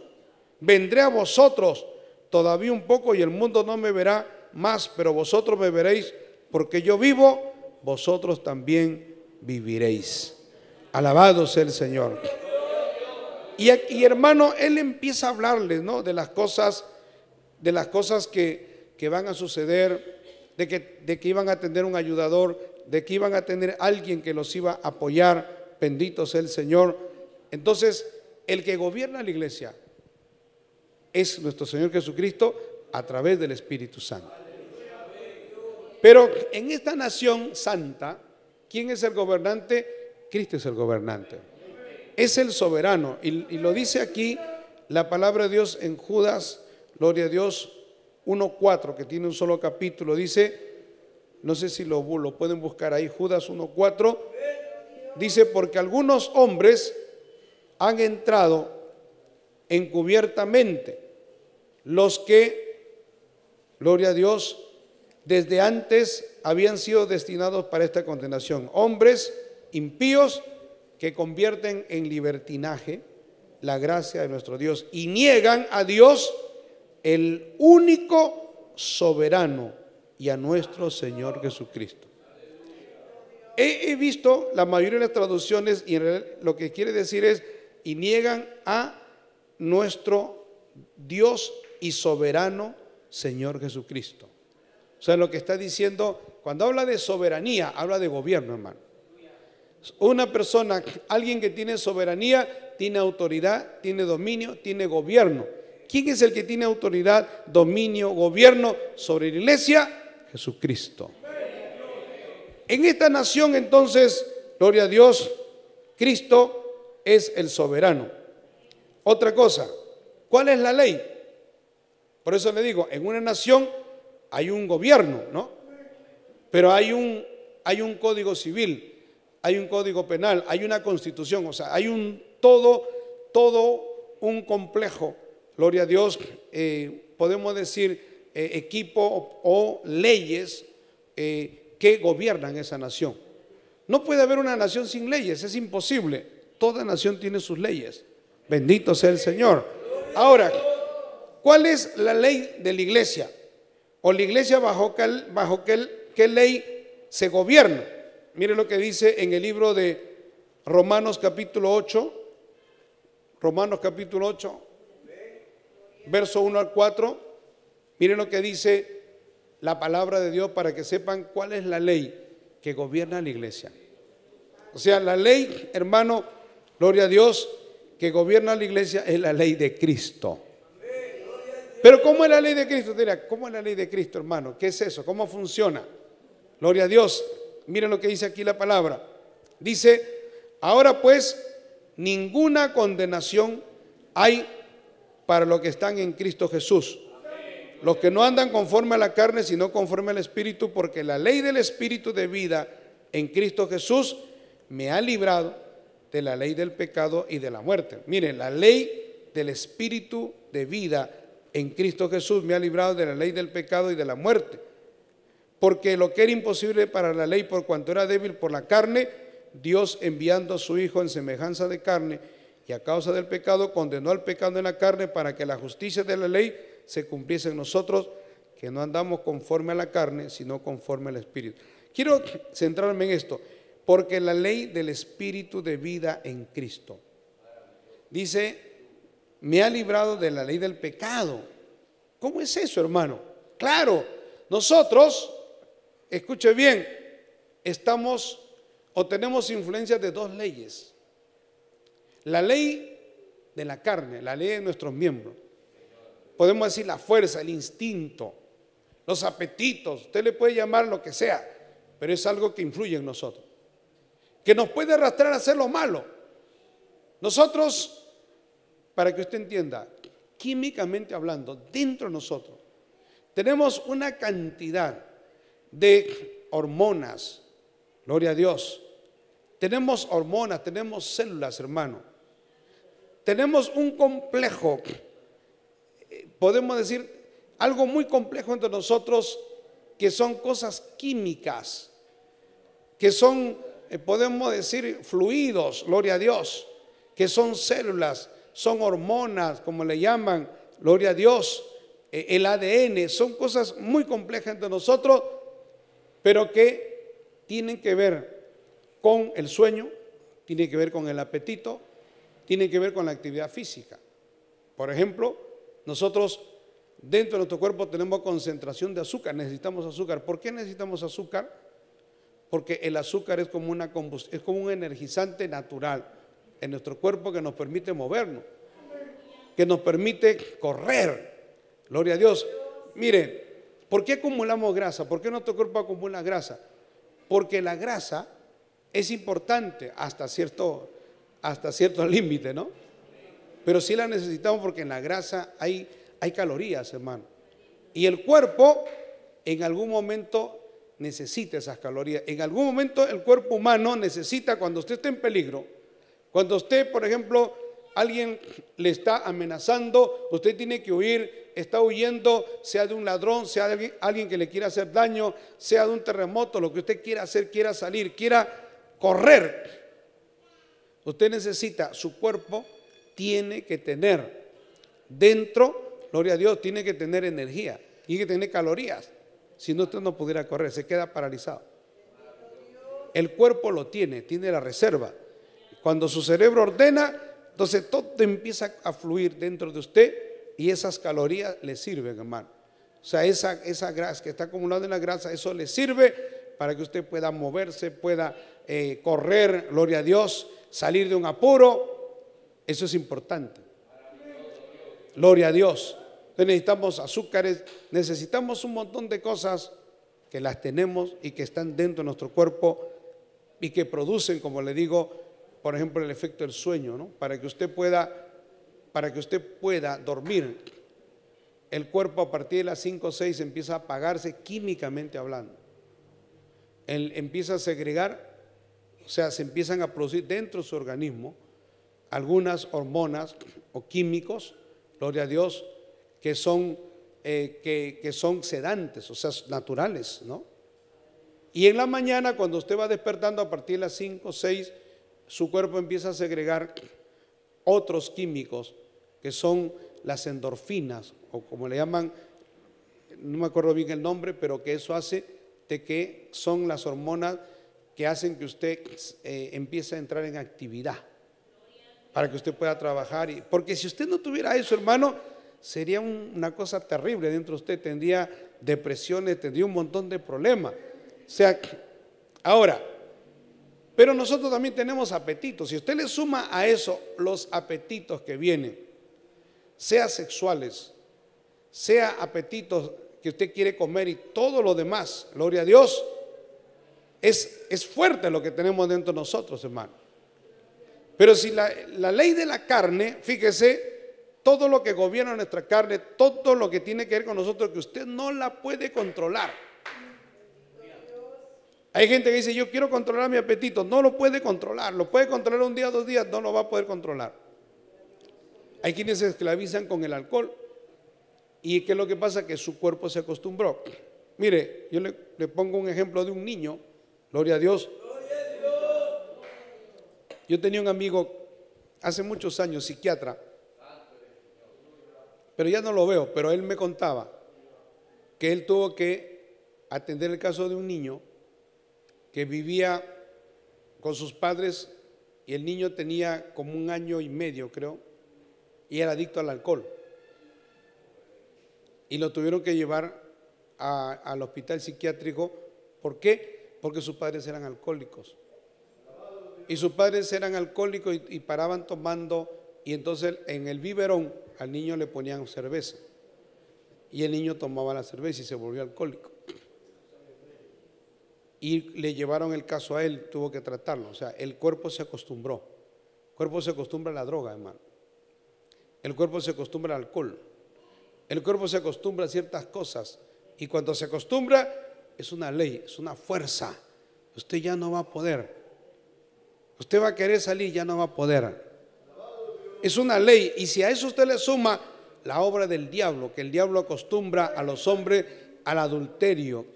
vendré a vosotros todavía un poco y el mundo no me verá más, pero vosotros me veréis, porque yo vivo, vosotros también viviréis. Alabado sea el Señor. Y hermano, Él empieza a hablarles, ¿no?, de las cosas que van a suceder, de que iban a tener un ayudador, de que iban a tener alguien que los iba a apoyar. Bendito sea el Señor. Entonces, el que gobierna la iglesia es nuestro Señor Jesucristo a través del Espíritu Santo. Pero en esta nación santa, ¿quién es el gobernante? Cristo es el gobernante. Es el soberano. Y lo dice aquí la palabra de Dios en Judas, gloria a Dios, 1:4, que tiene un solo capítulo. Dice, no sé si lo pueden buscar ahí, Judas 1:4. Dice, porque algunos hombres han entrado encubiertamente, los que, gloria a Dios, desde antes habían sido destinados para esta condenación. Hombres impíos que convierten en libertinaje la gracia de nuestro Dios y niegan a Dios, el único soberano, y a nuestro Señor Jesucristo. He visto la mayoría de las traducciones y en realidad lo que quiere decir es, y niegan a nuestro Dios y soberano Señor Jesucristo. O sea, lo que está diciendo, cuando habla de soberanía, habla de gobierno, hermano. Una persona, alguien que tiene soberanía, tiene autoridad, tiene dominio, tiene gobierno. ¿Quién es el que tiene autoridad, dominio, gobierno sobre la iglesia? Jesucristo. En esta nación, entonces, gloria a Dios, Cristo es el soberano. Otra cosa, ¿cuál es la ley? Por eso le digo, en una nación hay un gobierno, ¿no? Pero hay un código civil, hay un código penal, hay una constitución, o sea, hay todo un complejo, gloria a Dios, podemos decir equipo o leyes que gobiernan esa nación. No puede haber una nación sin leyes, es imposible. Toda nación tiene sus leyes. Bendito sea el Señor. Ahora, ¿cuál es la ley de la iglesia? O la iglesia bajo qué ley se gobierna. Mire lo que dice en el libro de Romanos capítulo 8. Romanos capítulo 8, verso 1 al 4. Mire lo que dice la palabra de Dios para que sepan cuál es la ley que gobierna la iglesia. O sea, la ley, hermano, gloria a Dios, que gobierna la iglesia es la ley de Cristo. Pero ¿cómo es la ley de Cristo? Dirá, ¿cómo es la ley de Cristo, hermano? ¿Qué es eso? ¿Cómo funciona? Gloria a Dios. Miren lo que dice aquí la palabra. Dice, ahora pues, ninguna condenación hay para los que están en Cristo Jesús. Los que no andan conforme a la carne, sino conforme al Espíritu, porque la ley del Espíritu de vida en Cristo Jesús me ha librado de la ley del pecado y de la muerte. Miren, la ley del Espíritu de vida en Cristo Jesús me ha librado de la ley del pecado y de la muerte. Porque lo que era imposible para la ley, por cuanto era débil por la carne, Dios, enviando a su Hijo en semejanza de carne y a causa del pecado, condenó al pecado en la carne para que la justicia de la ley se cumpliese en nosotros, que no andamos conforme a la carne, sino conforme al Espíritu. Quiero centrarme en esto, porque la ley del Espíritu de vida en Cristo dice, me ha librado de la ley del pecado. ¿Cómo es eso, hermano? Claro, nosotros, escuche bien, estamos o tenemos influencia de dos leyes. La ley de la carne, la ley de nuestros miembros. Podemos decir la fuerza, el instinto, los apetitos, usted le puede llamar lo que sea, pero es algo que influye en nosotros, que nos puede arrastrar a hacer lo malo. Nosotros para que usted entienda, químicamente hablando, dentro de nosotros, tenemos una cantidad de hormonas, gloria a Dios. Tenemos hormonas, tenemos células, hermano. Tenemos un complejo, podemos decir, algo muy complejo entre nosotros, que son cosas químicas, que son, podemos decir, fluidos, gloria a Dios, que son células, son hormonas, como le llaman, gloria a Dios, el ADN, son cosas muy complejas entre nosotros, pero que tienen que ver con el sueño, tienen que ver con el apetito, tienen que ver con la actividad física. Por ejemplo, nosotros dentro de nuestro cuerpo tenemos concentración de azúcar, necesitamos azúcar. ¿Por qué necesitamos azúcar? Porque el azúcar es como es como un energizante natural en nuestro cuerpo que nos permite movernos, que nos permite correr. Gloria a Dios. Miren, ¿por qué acumulamos grasa? ¿Por qué nuestro cuerpo acumula grasa? Porque la grasa es importante hasta cierto límite, ¿no? Pero sí la necesitamos porque en la grasa hay calorías, hermano. Y el cuerpo en algún momento necesita esas calorías. En algún momento el cuerpo humano necesita, cuando usted esté en peligro, cuando usted, por ejemplo, alguien le está amenazando, usted tiene que huir, está huyendo, sea de un ladrón, sea de alguien que le quiera hacer daño, sea de un terremoto, lo que usted quiera hacer, quiera salir, quiera correr. Usted necesita, su cuerpo tiene que tener dentro, gloria a Dios, tiene que tener energía, tiene que tener calorías. Si no, usted no pudiera correr, se queda paralizado. El cuerpo lo tiene la reserva. Cuando su cerebro ordena, entonces todo empieza a fluir dentro de usted y esas calorías le sirven, hermano. O sea, esa grasa que está acumulada en la grasa, eso le sirve para que usted pueda moverse, pueda correr, gloria a Dios, salir de un apuro. Eso es importante. Gloria a Dios. Entonces necesitamos azúcares, necesitamos un montón de cosas que las tenemos y que están dentro de nuestro cuerpo y que producen, como le digo, por ejemplo, el efecto del sueño, ¿no? Para que usted pueda dormir. El cuerpo a partir de las 5 o 6 empieza a apagarse químicamente hablando. Él empieza a segregar, o sea, se empiezan a producir dentro de su organismo algunas hormonas o químicos, gloria a Dios, que son sedantes, o sea, naturales, ¿no? Y en la mañana, cuando usted va despertando a partir de las 5 o 6, su cuerpo empieza a segregar otros químicos que son las endorfinas, o como le llaman, no me acuerdo bien el nombre, pero que eso hace de que son las hormonas que hacen que usted empiece a entrar en actividad para que usted pueda trabajar. Porque si usted no tuviera eso, hermano, sería una cosa terrible dentro de usted, tendría depresiones, tendría un montón de problemas. O sea, ahora, pero nosotros también tenemos apetitos. Si usted le suma a eso los apetitos que vienen, sea sexuales, sea apetitos que usted quiere comer y todo lo demás, gloria a Dios, es fuerte lo que tenemos dentro de nosotros, hermano. Pero si la ley de la carne, fíjese, todo lo que gobierna nuestra carne, todo lo que tiene que ver con nosotros, que usted no la puede controlar. Hay gente que dice, yo quiero controlar mi apetito. No lo puede controlar. Lo puede controlar un día, 2 días, no lo va a poder controlar. Hay quienes se esclavizan con el alcohol. ¿Y qué es lo que pasa? Que su cuerpo se acostumbró. Mire, yo le pongo un ejemplo de un niño. Gloria a Dios. Yo tenía un amigo hace muchos años, psiquiatra, pero ya no lo veo, pero él me contaba que él tuvo que atender el caso de un niño que vivía con sus padres y el niño tenía como 1 año y medio, creo, y era adicto al alcohol. Y lo tuvieron que llevar al hospital psiquiátrico. ¿Por qué? Porque sus padres eran alcohólicos. Y sus padres eran alcohólicos y paraban tomando, y entonces en el biberón al niño le ponían cerveza. Y el niño tomaba la cerveza y se volvió alcohólico. Y le llevaron el caso a él, tuvo que tratarlo. O sea, el cuerpo se acostumbró. El cuerpo se acostumbra a la droga, hermano. El cuerpo se acostumbra al alcohol. El cuerpo se acostumbra a ciertas cosas. Y cuando se acostumbra, es una ley, es una fuerza. Usted ya no va a poder. Usted va a querer salir, ya no va a poder. Es una ley. Y si a eso usted le suma la obra del diablo, que el diablo acostumbra a los hombres al adulterio,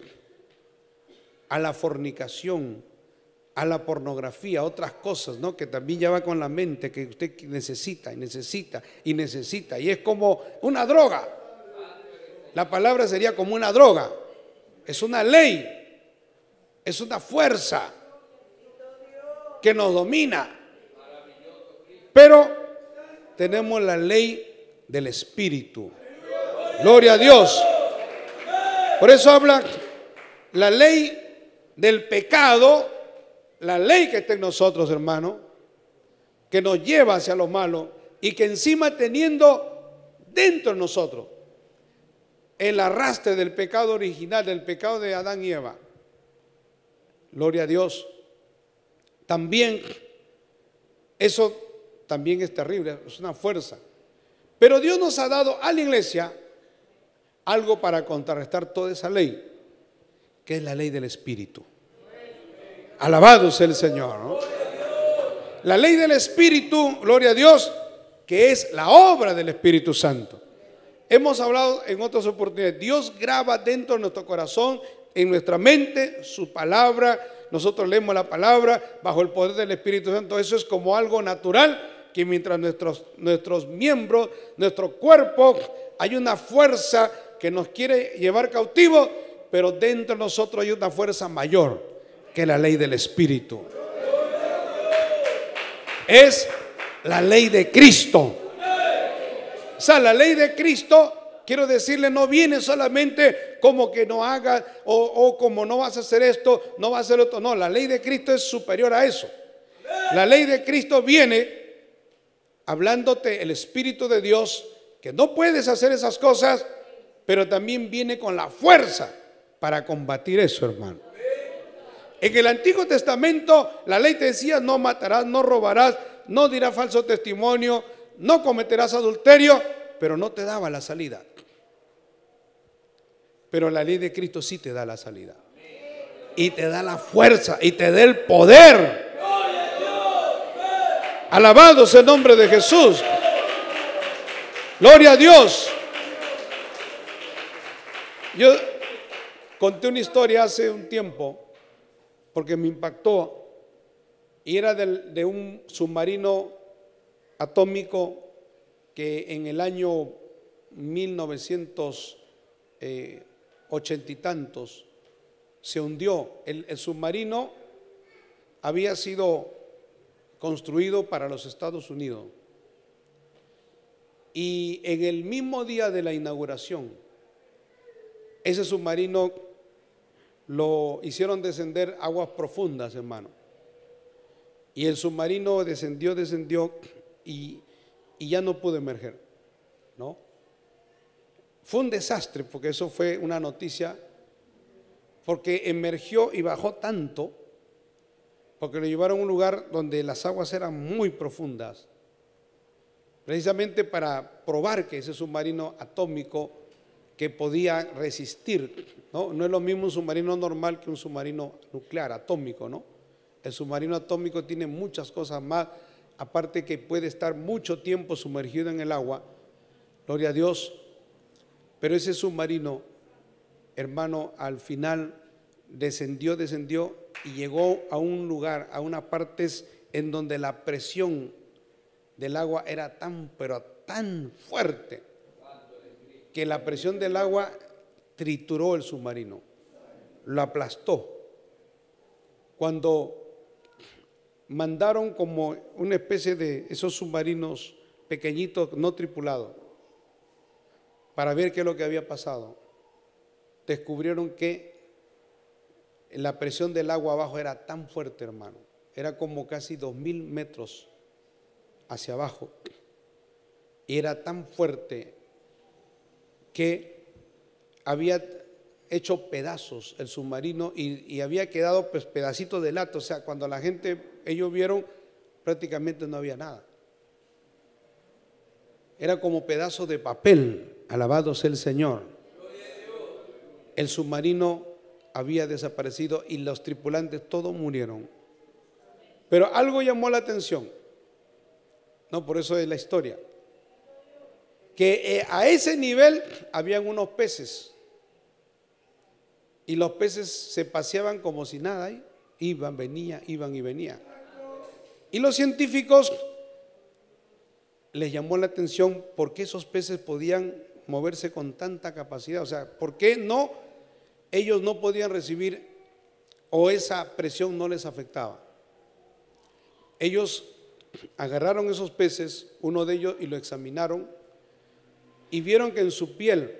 a la fornicación, a la pornografía, a otras cosas, ¿no? Que también ya va con la mente, que usted necesita y necesita y necesita. Y es como una droga. La palabra sería como una droga. Es una ley. Es una fuerza que nos domina. Pero tenemos la ley del Espíritu. Gloria a Dios. Por eso habla la ley del pecado, la ley que está en nosotros, hermano, que nos lleva hacia lo malo y que encima teniendo dentro de nosotros el arrastre del pecado original, del pecado de Adán y Eva. Gloria a Dios. También, eso también es terrible, es una fuerza. Pero Dios nos ha dado a la iglesia algo para contrarrestar toda esa ley, que es la ley del Espíritu. Alabado sea el Señor, ¿no? La ley del Espíritu, gloria a Dios, que es la obra del Espíritu Santo. Hemos hablado en otras oportunidades. Dios graba dentro de nuestro corazón, en nuestra mente, su palabra. Nosotros leemos la palabra bajo el poder del Espíritu Santo. Eso es como algo natural, que mientras nuestros miembros, nuestro cuerpo, hay una fuerza que nos quiere llevar cautivos, pero dentro de nosotros hay una fuerza mayor, que la ley del Espíritu. Es la ley de Cristo. O sea, la ley de Cristo, quiero decirle, no viene solamente como que no hagas o como no vas a hacer esto, no vas a hacer esto. No, la ley de Cristo es superior a eso. La ley de Cristo viene hablándote el Espíritu de Dios, que no puedes hacer esas cosas, pero también viene con la fuerza para combatir eso, hermano. En el Antiguo Testamento la ley te decía: no matarás, no robarás, no dirás falso testimonio, no cometerás adulterio, pero no te daba la salida. Pero la ley de Cristo sí te da la salida, y te da la fuerza, y te da el poder. Alabado sea el nombre de Jesús. Gloria a Dios. Yo conté una historia hace un tiempo porque me impactó, y era de un submarino atómico que en el año 1980 y tantos se hundió. El submarino había sido construido para los Estados Unidos, y en el mismo día de la inauguración, ese submarino lo hicieron descender aguas profundas, hermano. Y el submarino descendió y ya no pudo emerger, ¿no? Fue un desastre, porque eso fue una noticia, porque emergió y bajó tanto, porque lo llevaron a un lugar donde las aguas eran muy profundas, precisamente para probar que ese submarino atómico que podía resistir, ¿no? No es lo mismo un submarino normal que un submarino nuclear, atómico, ¿no? El submarino atómico tiene muchas cosas más, aparte que puede estar mucho tiempo sumergido en el agua, gloria a Dios. Pero ese submarino, hermano, al final descendió y llegó a un lugar, a unas partes en donde la presión del agua era pero tan fuerte, que la presión del agua trituró el submarino, lo aplastó. Cuando mandaron como una especie de esos submarinos pequeñitos no tripulados para ver qué es lo que había pasado, descubrieron que la presión del agua abajo era tan fuerte, hermano, era como casi 2000 metros hacia abajo, y era tan fuerte que había hecho pedazos el submarino y había quedado pues pedacitos de lata. O sea, cuando la gente, ellos vieron, prácticamente no había nada. era como pedazo de papel. Alabado sea el Señor. El submarino había desaparecido y los tripulantes todos murieron. Pero algo llamó la atención. No, por eso es la historia. Que a ese nivel habían unos peces. Y los peces se paseaban como si nada ahí. Iban, venían, iban y venían. Y los científicos les llamó la atención por qué esos peces podían moverse con tanta capacidad. O sea, por qué no, ellos no podían recibir o esa presión no les afectaba. Ellos agarraron esos peces, uno de ellos, y lo examinaron y vieron que en su piel,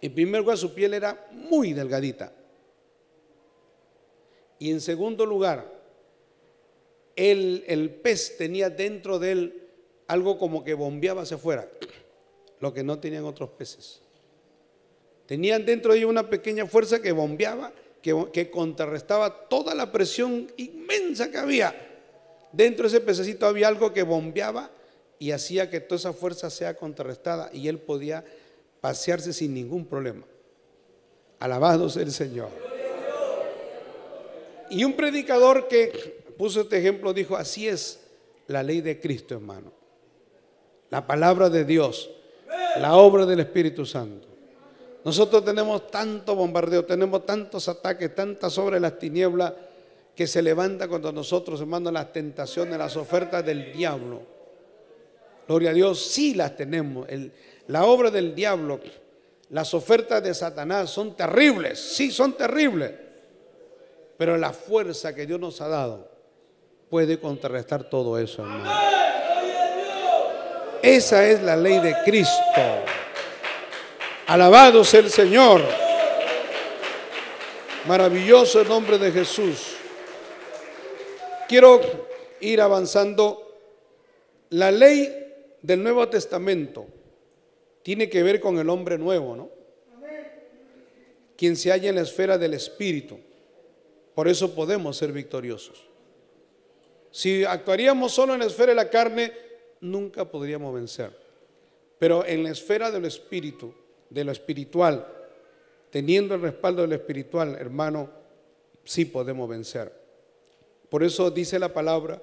en primer lugar, su piel era muy delgadita. Y en segundo lugar, el pez tenía dentro de él algo como que bombeaba hacia afuera, lo que no tenían otros peces. Tenían dentro de ellos una pequeña fuerza que bombeaba, que contrarrestaba toda la presión inmensa que había. Dentro de ese pececito había algo que bombeaba y hacía que toda esa fuerza sea contrarrestada y él podía pasearse sin ningún problema. Alabado sea el Señor. Y un predicador que puso este ejemplo dijo: así es la ley de Cristo, hermano. La palabra de Dios, la obra del Espíritu Santo. Nosotros tenemos tanto bombardeo, tenemos tantos ataques, tantas obras de las tinieblas que se levanta contra nosotros, hermano, las tentaciones, las ofertas del diablo. Gloria a Dios, sí las tenemos. La obra del diablo, las ofertas de Satanás son terribles, sí son terribles. Pero la fuerza que Dios nos ha dado puede contrarrestar todo eso, hermano. Esa es la ley de Cristo. Alabado sea el Señor. Maravilloso el nombre de Jesús. Quiero ir avanzando. La ley del Nuevo Testamento tiene que ver con el hombre nuevo, ¿no? Quien se halla en la esfera del Espíritu. Por eso podemos ser victoriosos. Si actuaríamos solo en la esfera de la carne, nunca podríamos vencer. Pero en la esfera del Espíritu, de lo espiritual, teniendo el respaldo de lo espiritual, hermano, sí podemos vencer. Por eso dice la palabra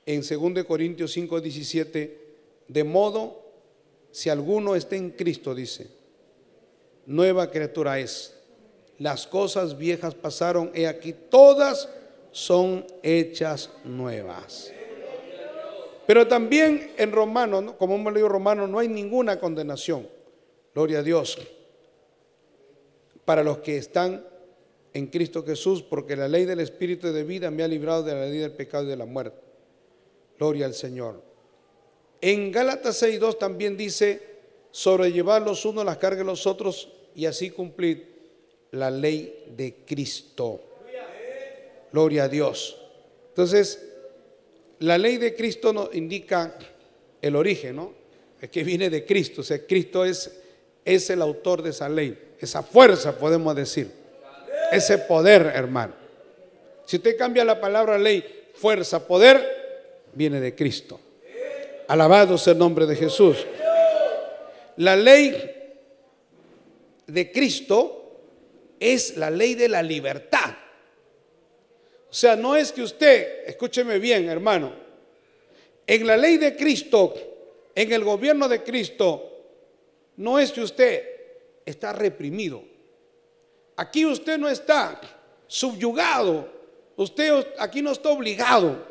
en 2 Corintios 5:17, de modo, si alguno está en Cristo, dice, nueva criatura es. Las cosas viejas pasaron, he aquí, todas son hechas nuevas. Pero también en Romanos, como hemos leído Romanos, no hay ninguna condenación. Gloria a Dios. Para los que están en Cristo Jesús, porque la ley del Espíritu de vida me ha librado de la ley del pecado y de la muerte. Gloria al Señor. En Gálatas 6:2 también dice, sobrellevar los unos las cargas de los otros y así cumplir la ley de Cristo. Gloria a Dios. Entonces, la ley de Cristo nos indica el origen, ¿no? Es que viene de Cristo. O sea, Cristo es el autor de esa ley, esa fuerza, podemos decir, ese poder, hermano. Si usted cambia la palabra ley, fuerza, poder, viene de Cristo. Alabado sea el nombre de Jesús. La ley de Cristo es la ley de la libertad. O sea, no es que usted, escúcheme bien, hermano, en la ley de Cristo, en el gobierno de Cristo, no es que usted está reprimido. Aquí usted no está subyugado, usted aquí no está obligado.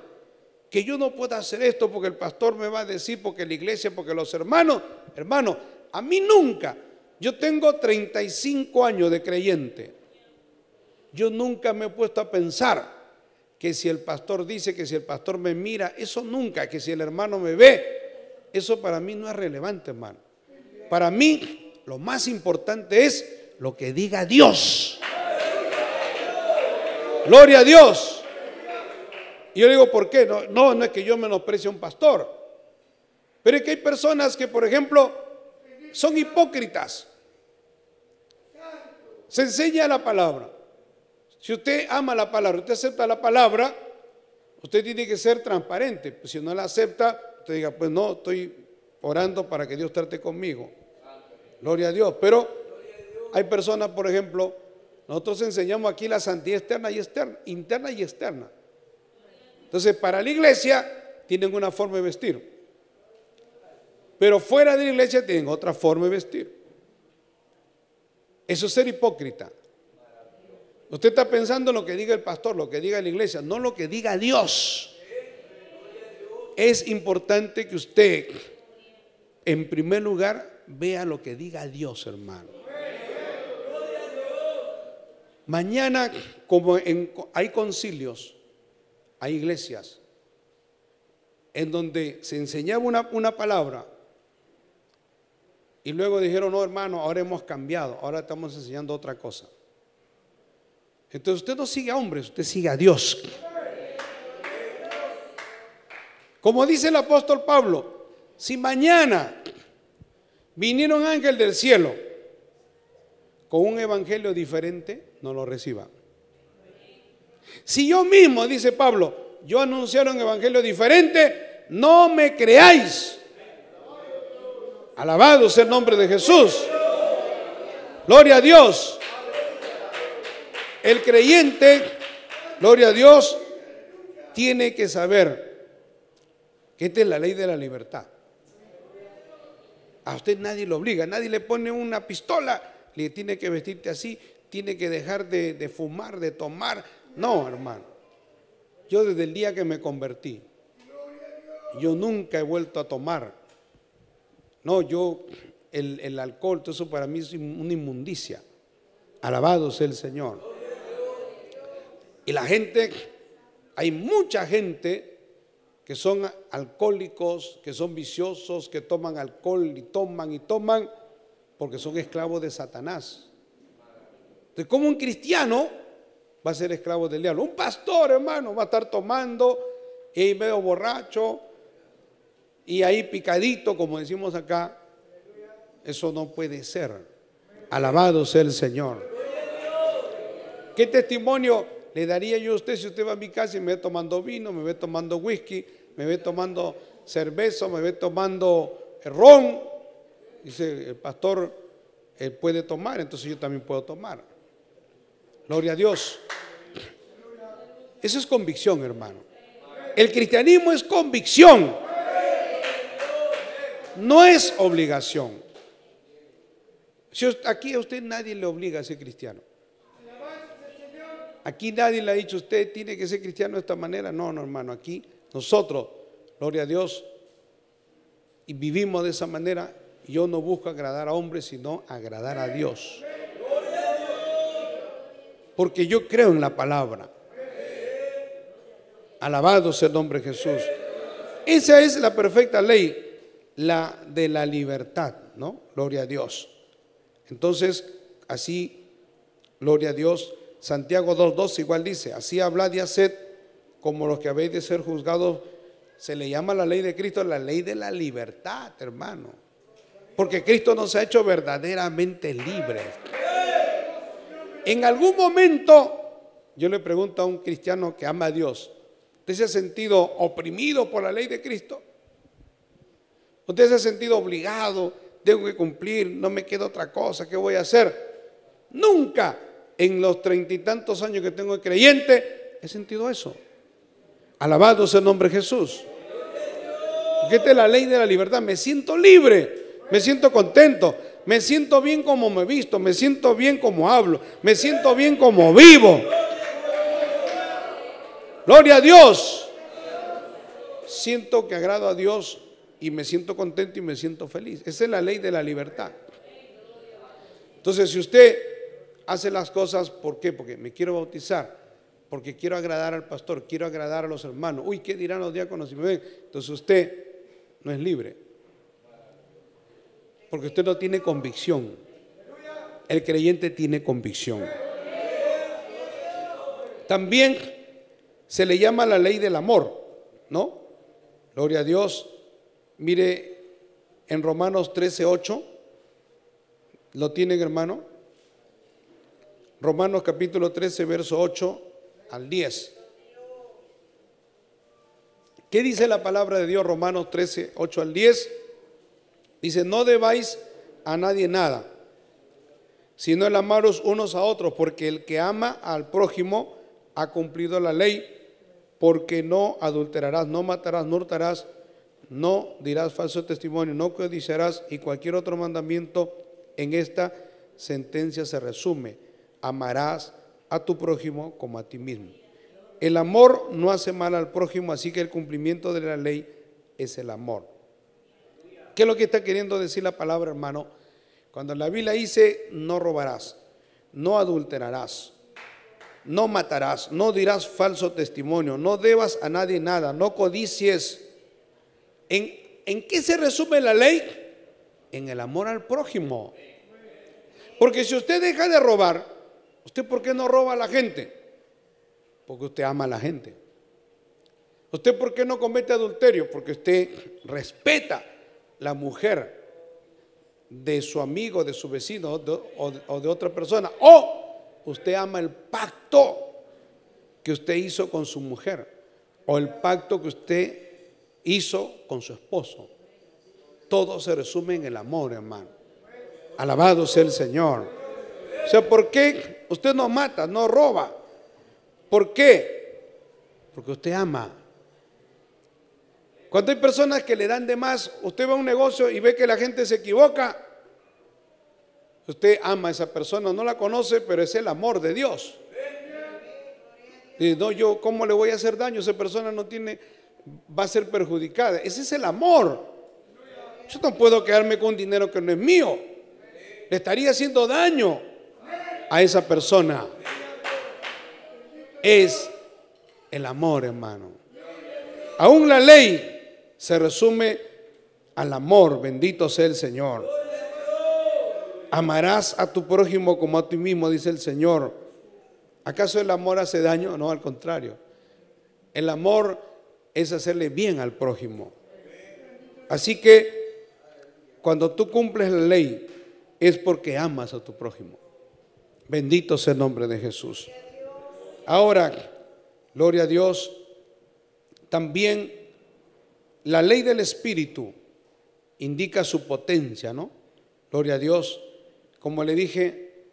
Que yo no pueda hacer esto porque el pastor me va a decir, porque la iglesia, porque los hermanos. Hermano, a mí nunca, yo tengo 35 años de creyente, yo nunca me he puesto a pensar que si el pastor dice, que si el pastor me mira, eso nunca, que si el hermano me ve, eso para mí no es relevante, hermano. Para mí lo más importante es lo que diga Dios. Gloria a Dios. Y yo digo, ¿por qué? No es que yo menosprecie a un pastor, pero es que hay personas que, por ejemplo, son hipócritas. Se enseña la palabra. Si usted ama la palabra, usted acepta la palabra, usted tiene que ser transparente. Pues si no la acepta, usted diga, pues no, estoy orando para que Dios trate conmigo. Gloria a Dios. Pero hay personas, por ejemplo, nosotros enseñamos aquí la santidad externa y externa, interna y externa. Entonces, para la iglesia tienen una forma de vestir, pero fuera de la iglesia tienen otra forma de vestir. Eso es ser hipócrita. Usted está pensando en lo que diga el pastor, lo que diga la iglesia, no lo que diga Dios. Es importante que usted, en primer lugar, vea lo que diga Dios, hermano. Mañana, como hay concilios, hay iglesias en donde se enseñaba una palabra y luego dijeron, no, hermano, ahora hemos cambiado, ahora estamos enseñando otra cosa. Entonces usted no sigue a hombres, usted sigue a Dios. Como dice el apóstol Pablo, si mañana viniera un ángel del cielo con un evangelio diferente, no lo reciba. Si yo mismo, dice Pablo, yo anunciara un evangelio diferente, no me creáis. Alabado sea el nombre de Jesús. Gloria a Dios. El creyente, gloria a Dios, tiene que saber que esta es la ley de la libertad. A usted nadie lo obliga, nadie le pone una pistola, le tiene que vestirte así, tiene que dejar de fumar, de tomar. No, hermano. Yo desde el día que me convertí, yo nunca he vuelto a tomar. No, el alcohol, todo eso para mí es una inmundicia. Alabado sea el Señor. Y la gente, hay mucha gente que son alcohólicos, que son viciosos, que toman alcohol y toman porque son esclavos de Satanás. Entonces, como un cristiano va a ser esclavo del diablo. Un pastor, hermano, va a estar tomando y ahí medio borracho y ahí picadito, como decimos acá. Eso no puede ser. Alabado sea el Señor. ¿Qué testimonio le daría yo a usted si usted va a mi casa y me ve tomando vino, me ve tomando whisky, me ve tomando cerveza, me ve tomando ron? Dice el pastor, él puede tomar, entonces yo también puedo tomar. Gloria a Dios. Eso es convicción, hermano. El cristianismo es convicción, no es obligación. Aquí a usted nadie le obliga a ser cristiano. Aquí nadie le ha dicho, usted tiene que ser cristiano de esta manera. No, no, hermano, aquí nosotros, gloria a Dios, y vivimos de esa manera. Yo no busco agradar a hombres, sino agradar a Dios. Porque yo creo en la palabra. Alabado sea el nombre de Jesús. Esa es la perfecta ley, la de la libertad, ¿no? Gloria a Dios. Entonces, así, gloria a Dios. Santiago 2:2 igual dice, así hablad y haced como los que habéis de ser juzgados. Se le llama la ley de Cristo la ley de la libertad, hermano. Porque Cristo nos ha hecho verdaderamente libres. En algún momento, yo le pregunto a un cristiano que ama a Dios, ¿usted se ha sentido oprimido por la ley de Cristo? ¿Usted se ha sentido obligado? Tengo que cumplir, no me queda otra cosa, ¿qué voy a hacer? Nunca en los 30 y tantos años que tengo de creyente he sentido eso. Alabado sea el nombre de Jesús. Porque esta es la ley de la libertad. Me siento libre. Me siento contento, me siento bien como me he visto, me siento bien como hablo, me siento bien como vivo. Gloria a Dios. Siento que agrado a Dios y me siento contento y me siento feliz. Esa es la ley de la libertad. Entonces, si usted hace las cosas, ¿por qué? Porque me quiero bautizar, porque quiero agradar al pastor, quiero agradar a los hermanos. Uy, ¿qué dirán los diáconos si me ven? Entonces usted no es libre. Porque usted no tiene convicción. El creyente tiene convicción. También se le llama la ley del amor, ¿no? Gloria a Dios. Mire en Romanos 13:8. ¿Lo tienen, hermano? Romanos capítulo 13, verso 8 al 10. ¿Qué dice la palabra de Dios? Romanos 13, 8 al 10. Dice, no debáis a nadie nada, sino el amaros unos a otros, porque el que ama al prójimo ha cumplido la ley, porque no adulterarás, no matarás, no hurtarás, no dirás falso testimonio, no codiciarás, y cualquier otro mandamiento en esta sentencia se resume: amarás a tu prójimo como a ti mismo. El amor no hace mal al prójimo, así que el cumplimiento de la ley es el amor. ¿Qué es lo que está queriendo decir la palabra, hermano? Cuando la Biblia dice no robarás, no adulterarás, no matarás, no dirás falso testimonio, no debas a nadie nada, no codicies. ¿En qué se resume la ley? En el amor al prójimo. Porque si usted deja de robar, ¿usted por qué no roba a la gente? Porque usted ama a la gente. ¿Usted por qué no comete adulterio? Porque usted respeta la mujer de su amigo, de su vecino o de otra persona. O usted ama el pacto que usted hizo con su mujer, o el pacto que usted hizo con su esposo. Todo se resume en el amor, hermano. Alabado sea el Señor. O sea, ¿por qué usted no mata, no roba? ¿Por qué? Porque usted ama. Cuando hay personas que le dan de más, usted va a un negocio y ve que la gente se equivoca, usted ama a esa persona, no la conoce, pero es el amor de Dios. Y no, yo ¿cómo le voy a hacer daño? Esa persona no tiene, va a ser perjudicada. Ese es el amor. Yo no puedo quedarme con dinero que no es mío. Le estaría haciendo daño a esa persona. Es el amor, hermano. Aún la ley se resume al amor. Bendito sea el Señor. Amarás a tu prójimo como a ti mismo, dice el Señor. ¿Acaso el amor hace daño? No, al contrario. El amor es hacerle bien al prójimo. Así que cuando tú cumples la ley es porque amas a tu prójimo. Bendito sea el nombre de Jesús. Ahora, gloria a Dios, también la ley del Espíritu indica su potencia, ¿no? Gloria a Dios. Como le dije,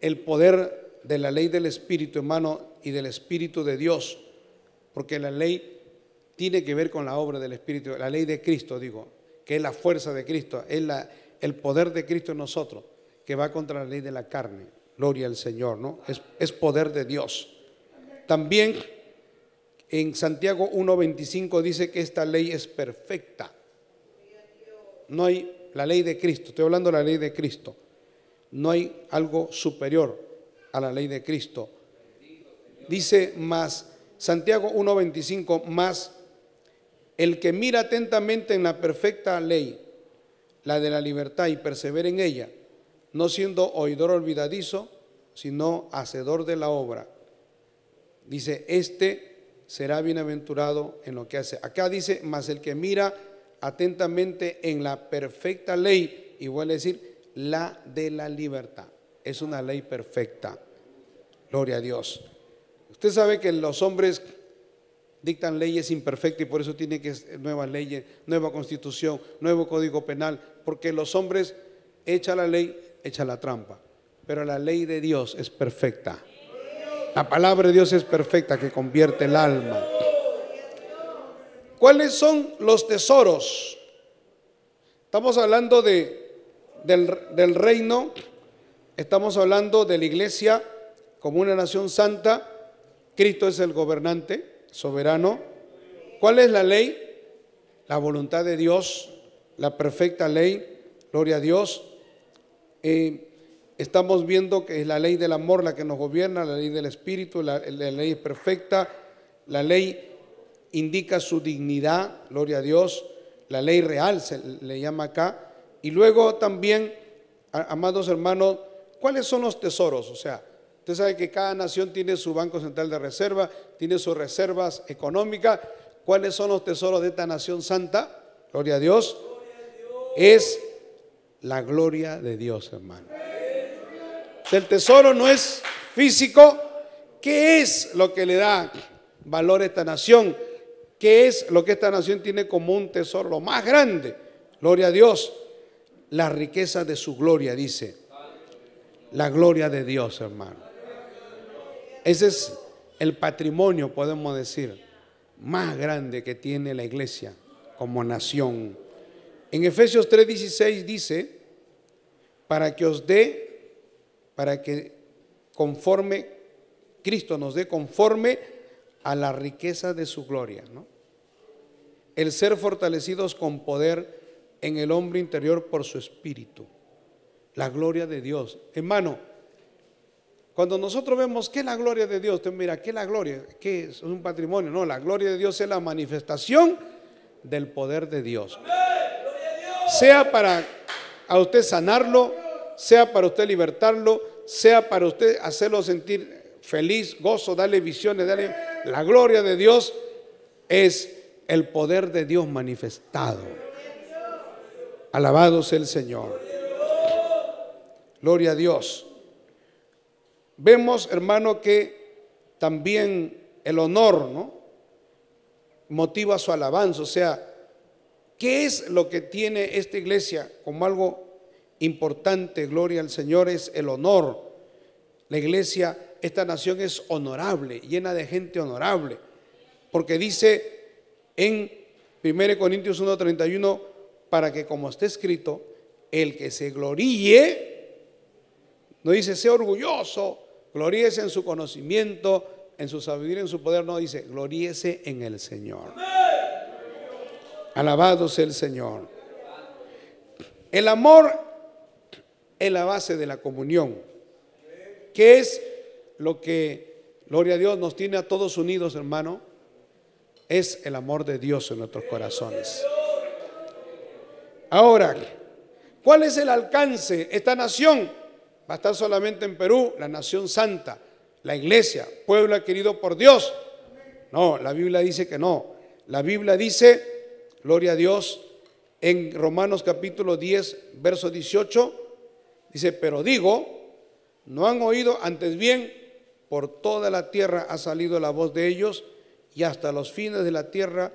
el poder de la ley del Espíritu, hermano, y del Espíritu de Dios, porque la ley tiene que ver con la obra del Espíritu, la ley de Cristo, digo, que es la fuerza de Cristo, es el poder de Cristo en nosotros, que va contra la ley de la carne. Gloria al Señor, ¿no? Es poder de Dios. También en Santiago 1:25 dice que esta ley es perfecta. No hay la ley de Cristo, estoy hablando de la ley de Cristo. No hay algo superior a la ley de Cristo. Dice más, Santiago 1:25, más el que mira atentamente en la perfecta ley, la de la libertad, y persevera en ella, no siendo oidor olvidadizo, sino hacedor de la obra. Dice, este será bienaventurado en lo que hace. Acá dice, más el que mira atentamente en la perfecta ley, y vuelve a decir, la de la libertad. Es una ley perfecta. Gloria a Dios. Usted sabe que los hombres dictan leyes imperfectas y por eso tiene que ser nuevas leyes, nueva constitución, nuevo código penal, porque los hombres echan la ley, echan la trampa, pero la ley de Dios es perfecta. La palabra de Dios es perfecta, que convierte el alma. ¿Cuáles son los tesoros? Estamos hablando del reino, estamos hablando de la iglesia como una nación santa. Cristo es el gobernante soberano. ¿Cuál es la ley? La voluntad de Dios, la perfecta ley. Gloria a Dios. Estamos viendo que es la ley del amor la que nos gobierna, la ley del Espíritu, la ley es perfecta. La ley indica su dignidad, gloria a Dios. La ley real se le llama acá. Y luego también, amados hermanos, ¿cuáles son los tesoros? O sea, usted sabe que cada nación tiene su Banco Central de Reserva, tiene sus reservas económicas. ¿Cuáles son los tesoros de esta nación santa? Gloria a Dios. Es la gloria de Dios, hermano. El tesoro no es físico. ¿Qué es lo que le da valor a esta nación? ¿Qué es lo que esta nación tiene como un tesoro? Lo más grande, gloria a Dios, la riqueza de su gloria, dice. La gloria de Dios, hermano. Ese es el patrimonio, podemos decir, más grande que tiene la iglesia como nación. En Efesios 3:16 dice, para que conforme, Cristo nos dé conforme a la riqueza de su gloria, ¿no? El ser fortalecidos con poder en el hombre interior por su espíritu. La gloria de Dios. Hermano, cuando nosotros vemos ¿qué es la gloria de Dios? Usted mira, ¿qué es la gloria? ¿Qué es un patrimonio? No, la gloria de Dios es la manifestación del poder de Dios. Sea para a usted sanarlo, sea para usted libertarlo, sea para usted hacerlo sentir feliz, gozo, darle visiones, darle... La gloria de Dios es el poder de Dios manifestado. Alabado sea el Señor. Gloria a Dios. Vemos, hermano, que también el honor, ¿no?, motiva su alabanza. O sea, ¿qué es lo que tiene esta iglesia como algo importante? Gloria al Señor, es el honor. La iglesia, esta nación es honorable, llena de gente honorable, porque dice en 1 Corintios 1:31, para que como está escrito, el que se gloríe, no dice sea orgulloso, gloríese en su conocimiento, en su sabiduría, en su poder, no, dice gloríese en el Señor. Alabado sea el Señor. El amor es la base de la comunión, que es lo que, gloria a Dios, nos tiene a todos unidos, hermano. Es el amor de Dios en nuestros corazones. Ahora, ¿cuál es el alcance? Esta nación va a estar solamente en Perú, la nación santa, la iglesia, pueblo adquirido por Dios. No, la Biblia dice que no. La Biblia dice, gloria a Dios, en Romanos capítulo 10, verso 18, dice, pero digo, no han oído, antes bien, por toda la tierra ha salido la voz de ellos, y hasta los fines de la tierra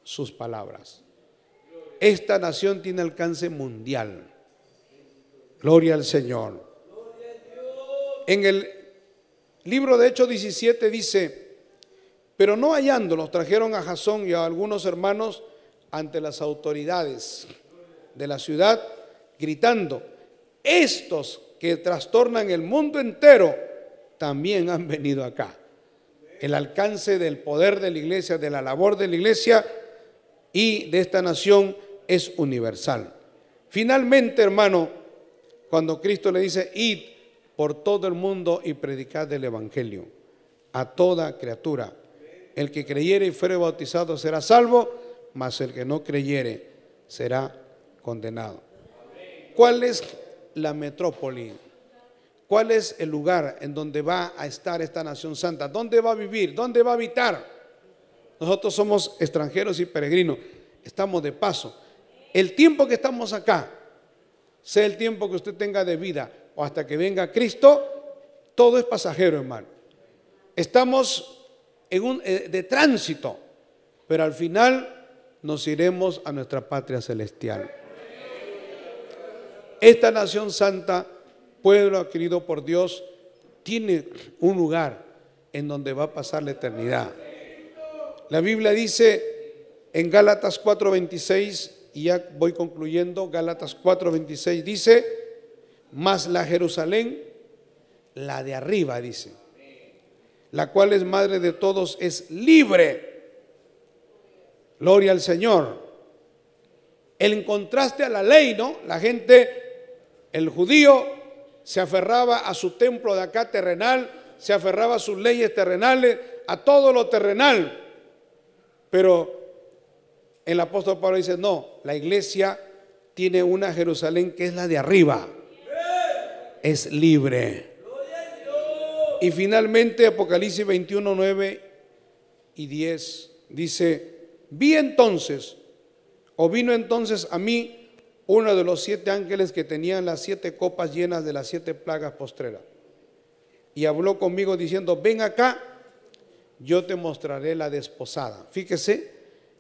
sus palabras. Esta nación tiene alcance mundial. Gloria al Señor. En el libro de Hechos 17 dice, pero no hallándolos, trajeron a Jasón y a algunos hermanos ante las autoridades de la ciudad, gritando, estos que trastornan el mundo entero, también han venido acá. El alcance del poder de la iglesia, de la labor de la iglesia y de esta nación es universal. Finalmente, hermano, cuando Cristo le dice, id por todo el mundo y predicad el evangelio a toda criatura. El que creyere y fuere bautizado será salvo, mas el que no creyere será condenado. ¿Cuál es la metrópoli? ¿Cuál es el lugar en donde va a estar esta nación santa? ¿Dónde va a vivir? ¿Dónde va a habitar? Nosotros somos extranjeros y peregrinos, estamos de paso. El tiempo que estamos acá, sea el tiempo que usted tenga de vida o hasta que venga Cristo, todo es pasajero, hermano. Estamos en de tránsito, pero al final nos iremos a nuestra patria celestial. Esta nación santa, pueblo adquirido por Dios, tiene un lugar en donde va a pasar la eternidad. La Biblia dice en Gálatas 4:26, y ya voy concluyendo, Gálatas 4:26 dice, mas la Jerusalén, la de arriba, dice, la cual es madre de todos, es libre. Gloria al Señor. En contraste a la ley, ¿no? La gente, el judío, se aferraba a su templo de acá terrenal, se aferraba a sus leyes terrenales, a todo lo terrenal. Pero el apóstol Pablo dice, no, la iglesia tiene una Jerusalén que es la de arriba, es libre. Y finalmente Apocalipsis 21, 9 y 10 dice, vi entonces, o vino entonces a mí uno de los 7 ángeles que tenían las 7 copas llenas de las 7 plagas postreras, y habló conmigo diciendo, ven acá, yo te mostraré la desposada. Fíjese,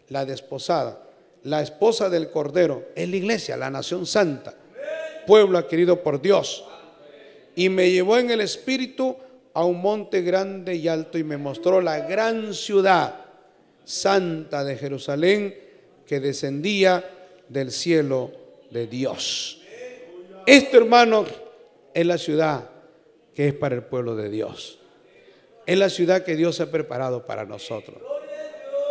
la desposada, la esposa del Cordero, es la iglesia, la nación santa. pueblo adquirido por Dios. Y me llevó en el espíritu a un monte grande y alto y me mostró la gran ciudad santa de Jerusalén que descendía del cielo de Dios. Esto, hermano, es la ciudad que es para el pueblo de Dios. Es la ciudad que Dios ha preparado para nosotros.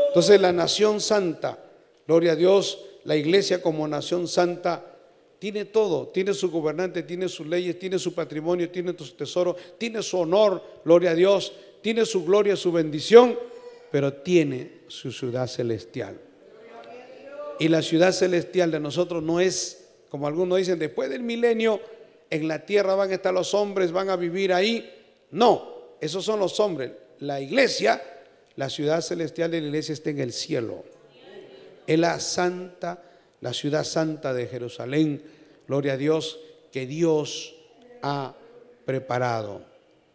Entonces la nación santa, gloria a Dios, la iglesia como nación santa tiene todo, tiene su gobernante, tiene sus leyes, tiene su patrimonio, tiene su tesoro, tiene su honor, gloria a Dios, tiene su gloria, su bendición, pero tiene su ciudad celestial. Y la ciudad celestial de nosotros no es, como algunos dicen, después del milenio, en la tierra van a estar los hombres, van a vivir ahí. No, esos son los hombres. La iglesia, la ciudad celestial de la iglesia está en el cielo. Es la santa, la ciudad santa de Jerusalén, gloria a Dios, que Dios ha preparado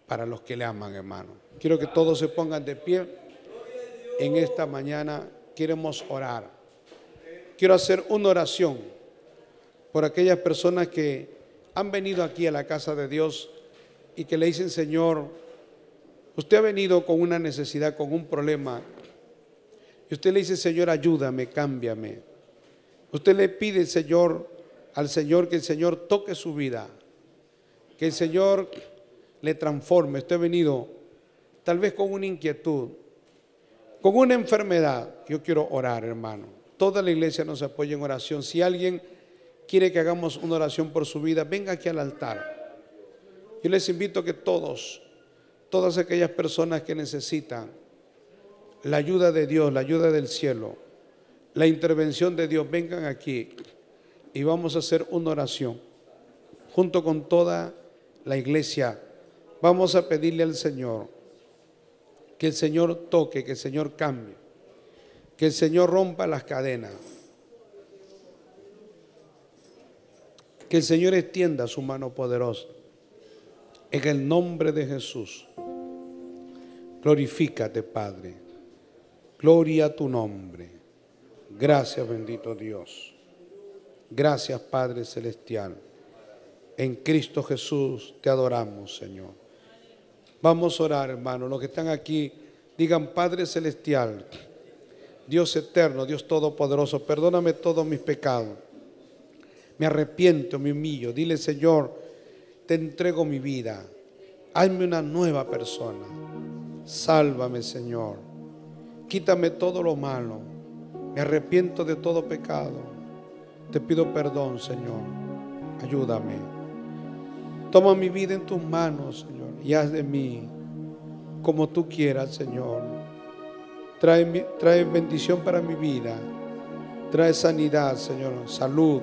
para los que le aman, hermano. Quiero que todos se pongan de pie. En esta mañana queremos orar. Quiero hacer una oración por aquellas personas que han venido aquí a la casa de Dios y que le dicen: Señor, usted ha venido con una necesidad, con un problema, y usted le dice: Señor, ayúdame, cámbiame. Usted le pide al Señor que el Señor toque su vida, que el Señor le transforme. Usted ha venido tal vez con una inquietud, con una enfermedad. Yo quiero orar, hermano. Toda la iglesia nos apoya en oración. Si alguien quiere que hagamos una oración por su vida, venga aquí al altar. Yo les invito a que todas aquellas personas que necesitan la ayuda de Dios, la ayuda del cielo, la intervención de Dios, vengan aquí y vamos a hacer una oración. Junto con toda la iglesia vamos a pedirle al Señor que el Señor toque, que el Señor cambie, que el Señor rompa las cadenas, que el Señor extienda su mano poderosa. En el nombre de Jesús, glorifícate, Padre. Gloria a tu nombre. Gracias, bendito Dios. Gracias, Padre Celestial. En Cristo Jesús te adoramos, Señor. Vamos a orar, hermanos. Los que están aquí, digan: Padre Celestial, Dios eterno, Dios todopoderoso, perdóname todos mis pecados. Me arrepiento, me humillo. Dile: Señor, te entrego mi vida. Hazme una nueva persona. Sálvame, Señor. Quítame todo lo malo. Me arrepiento de todo pecado. Te pido perdón, Señor. Ayúdame. Toma mi vida en tus manos, Señor, y haz de mí como tú quieras, Señor. Trae bendición para mi vida. Trae sanidad, Señor. Salud.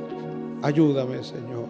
Ayúdame, Señor.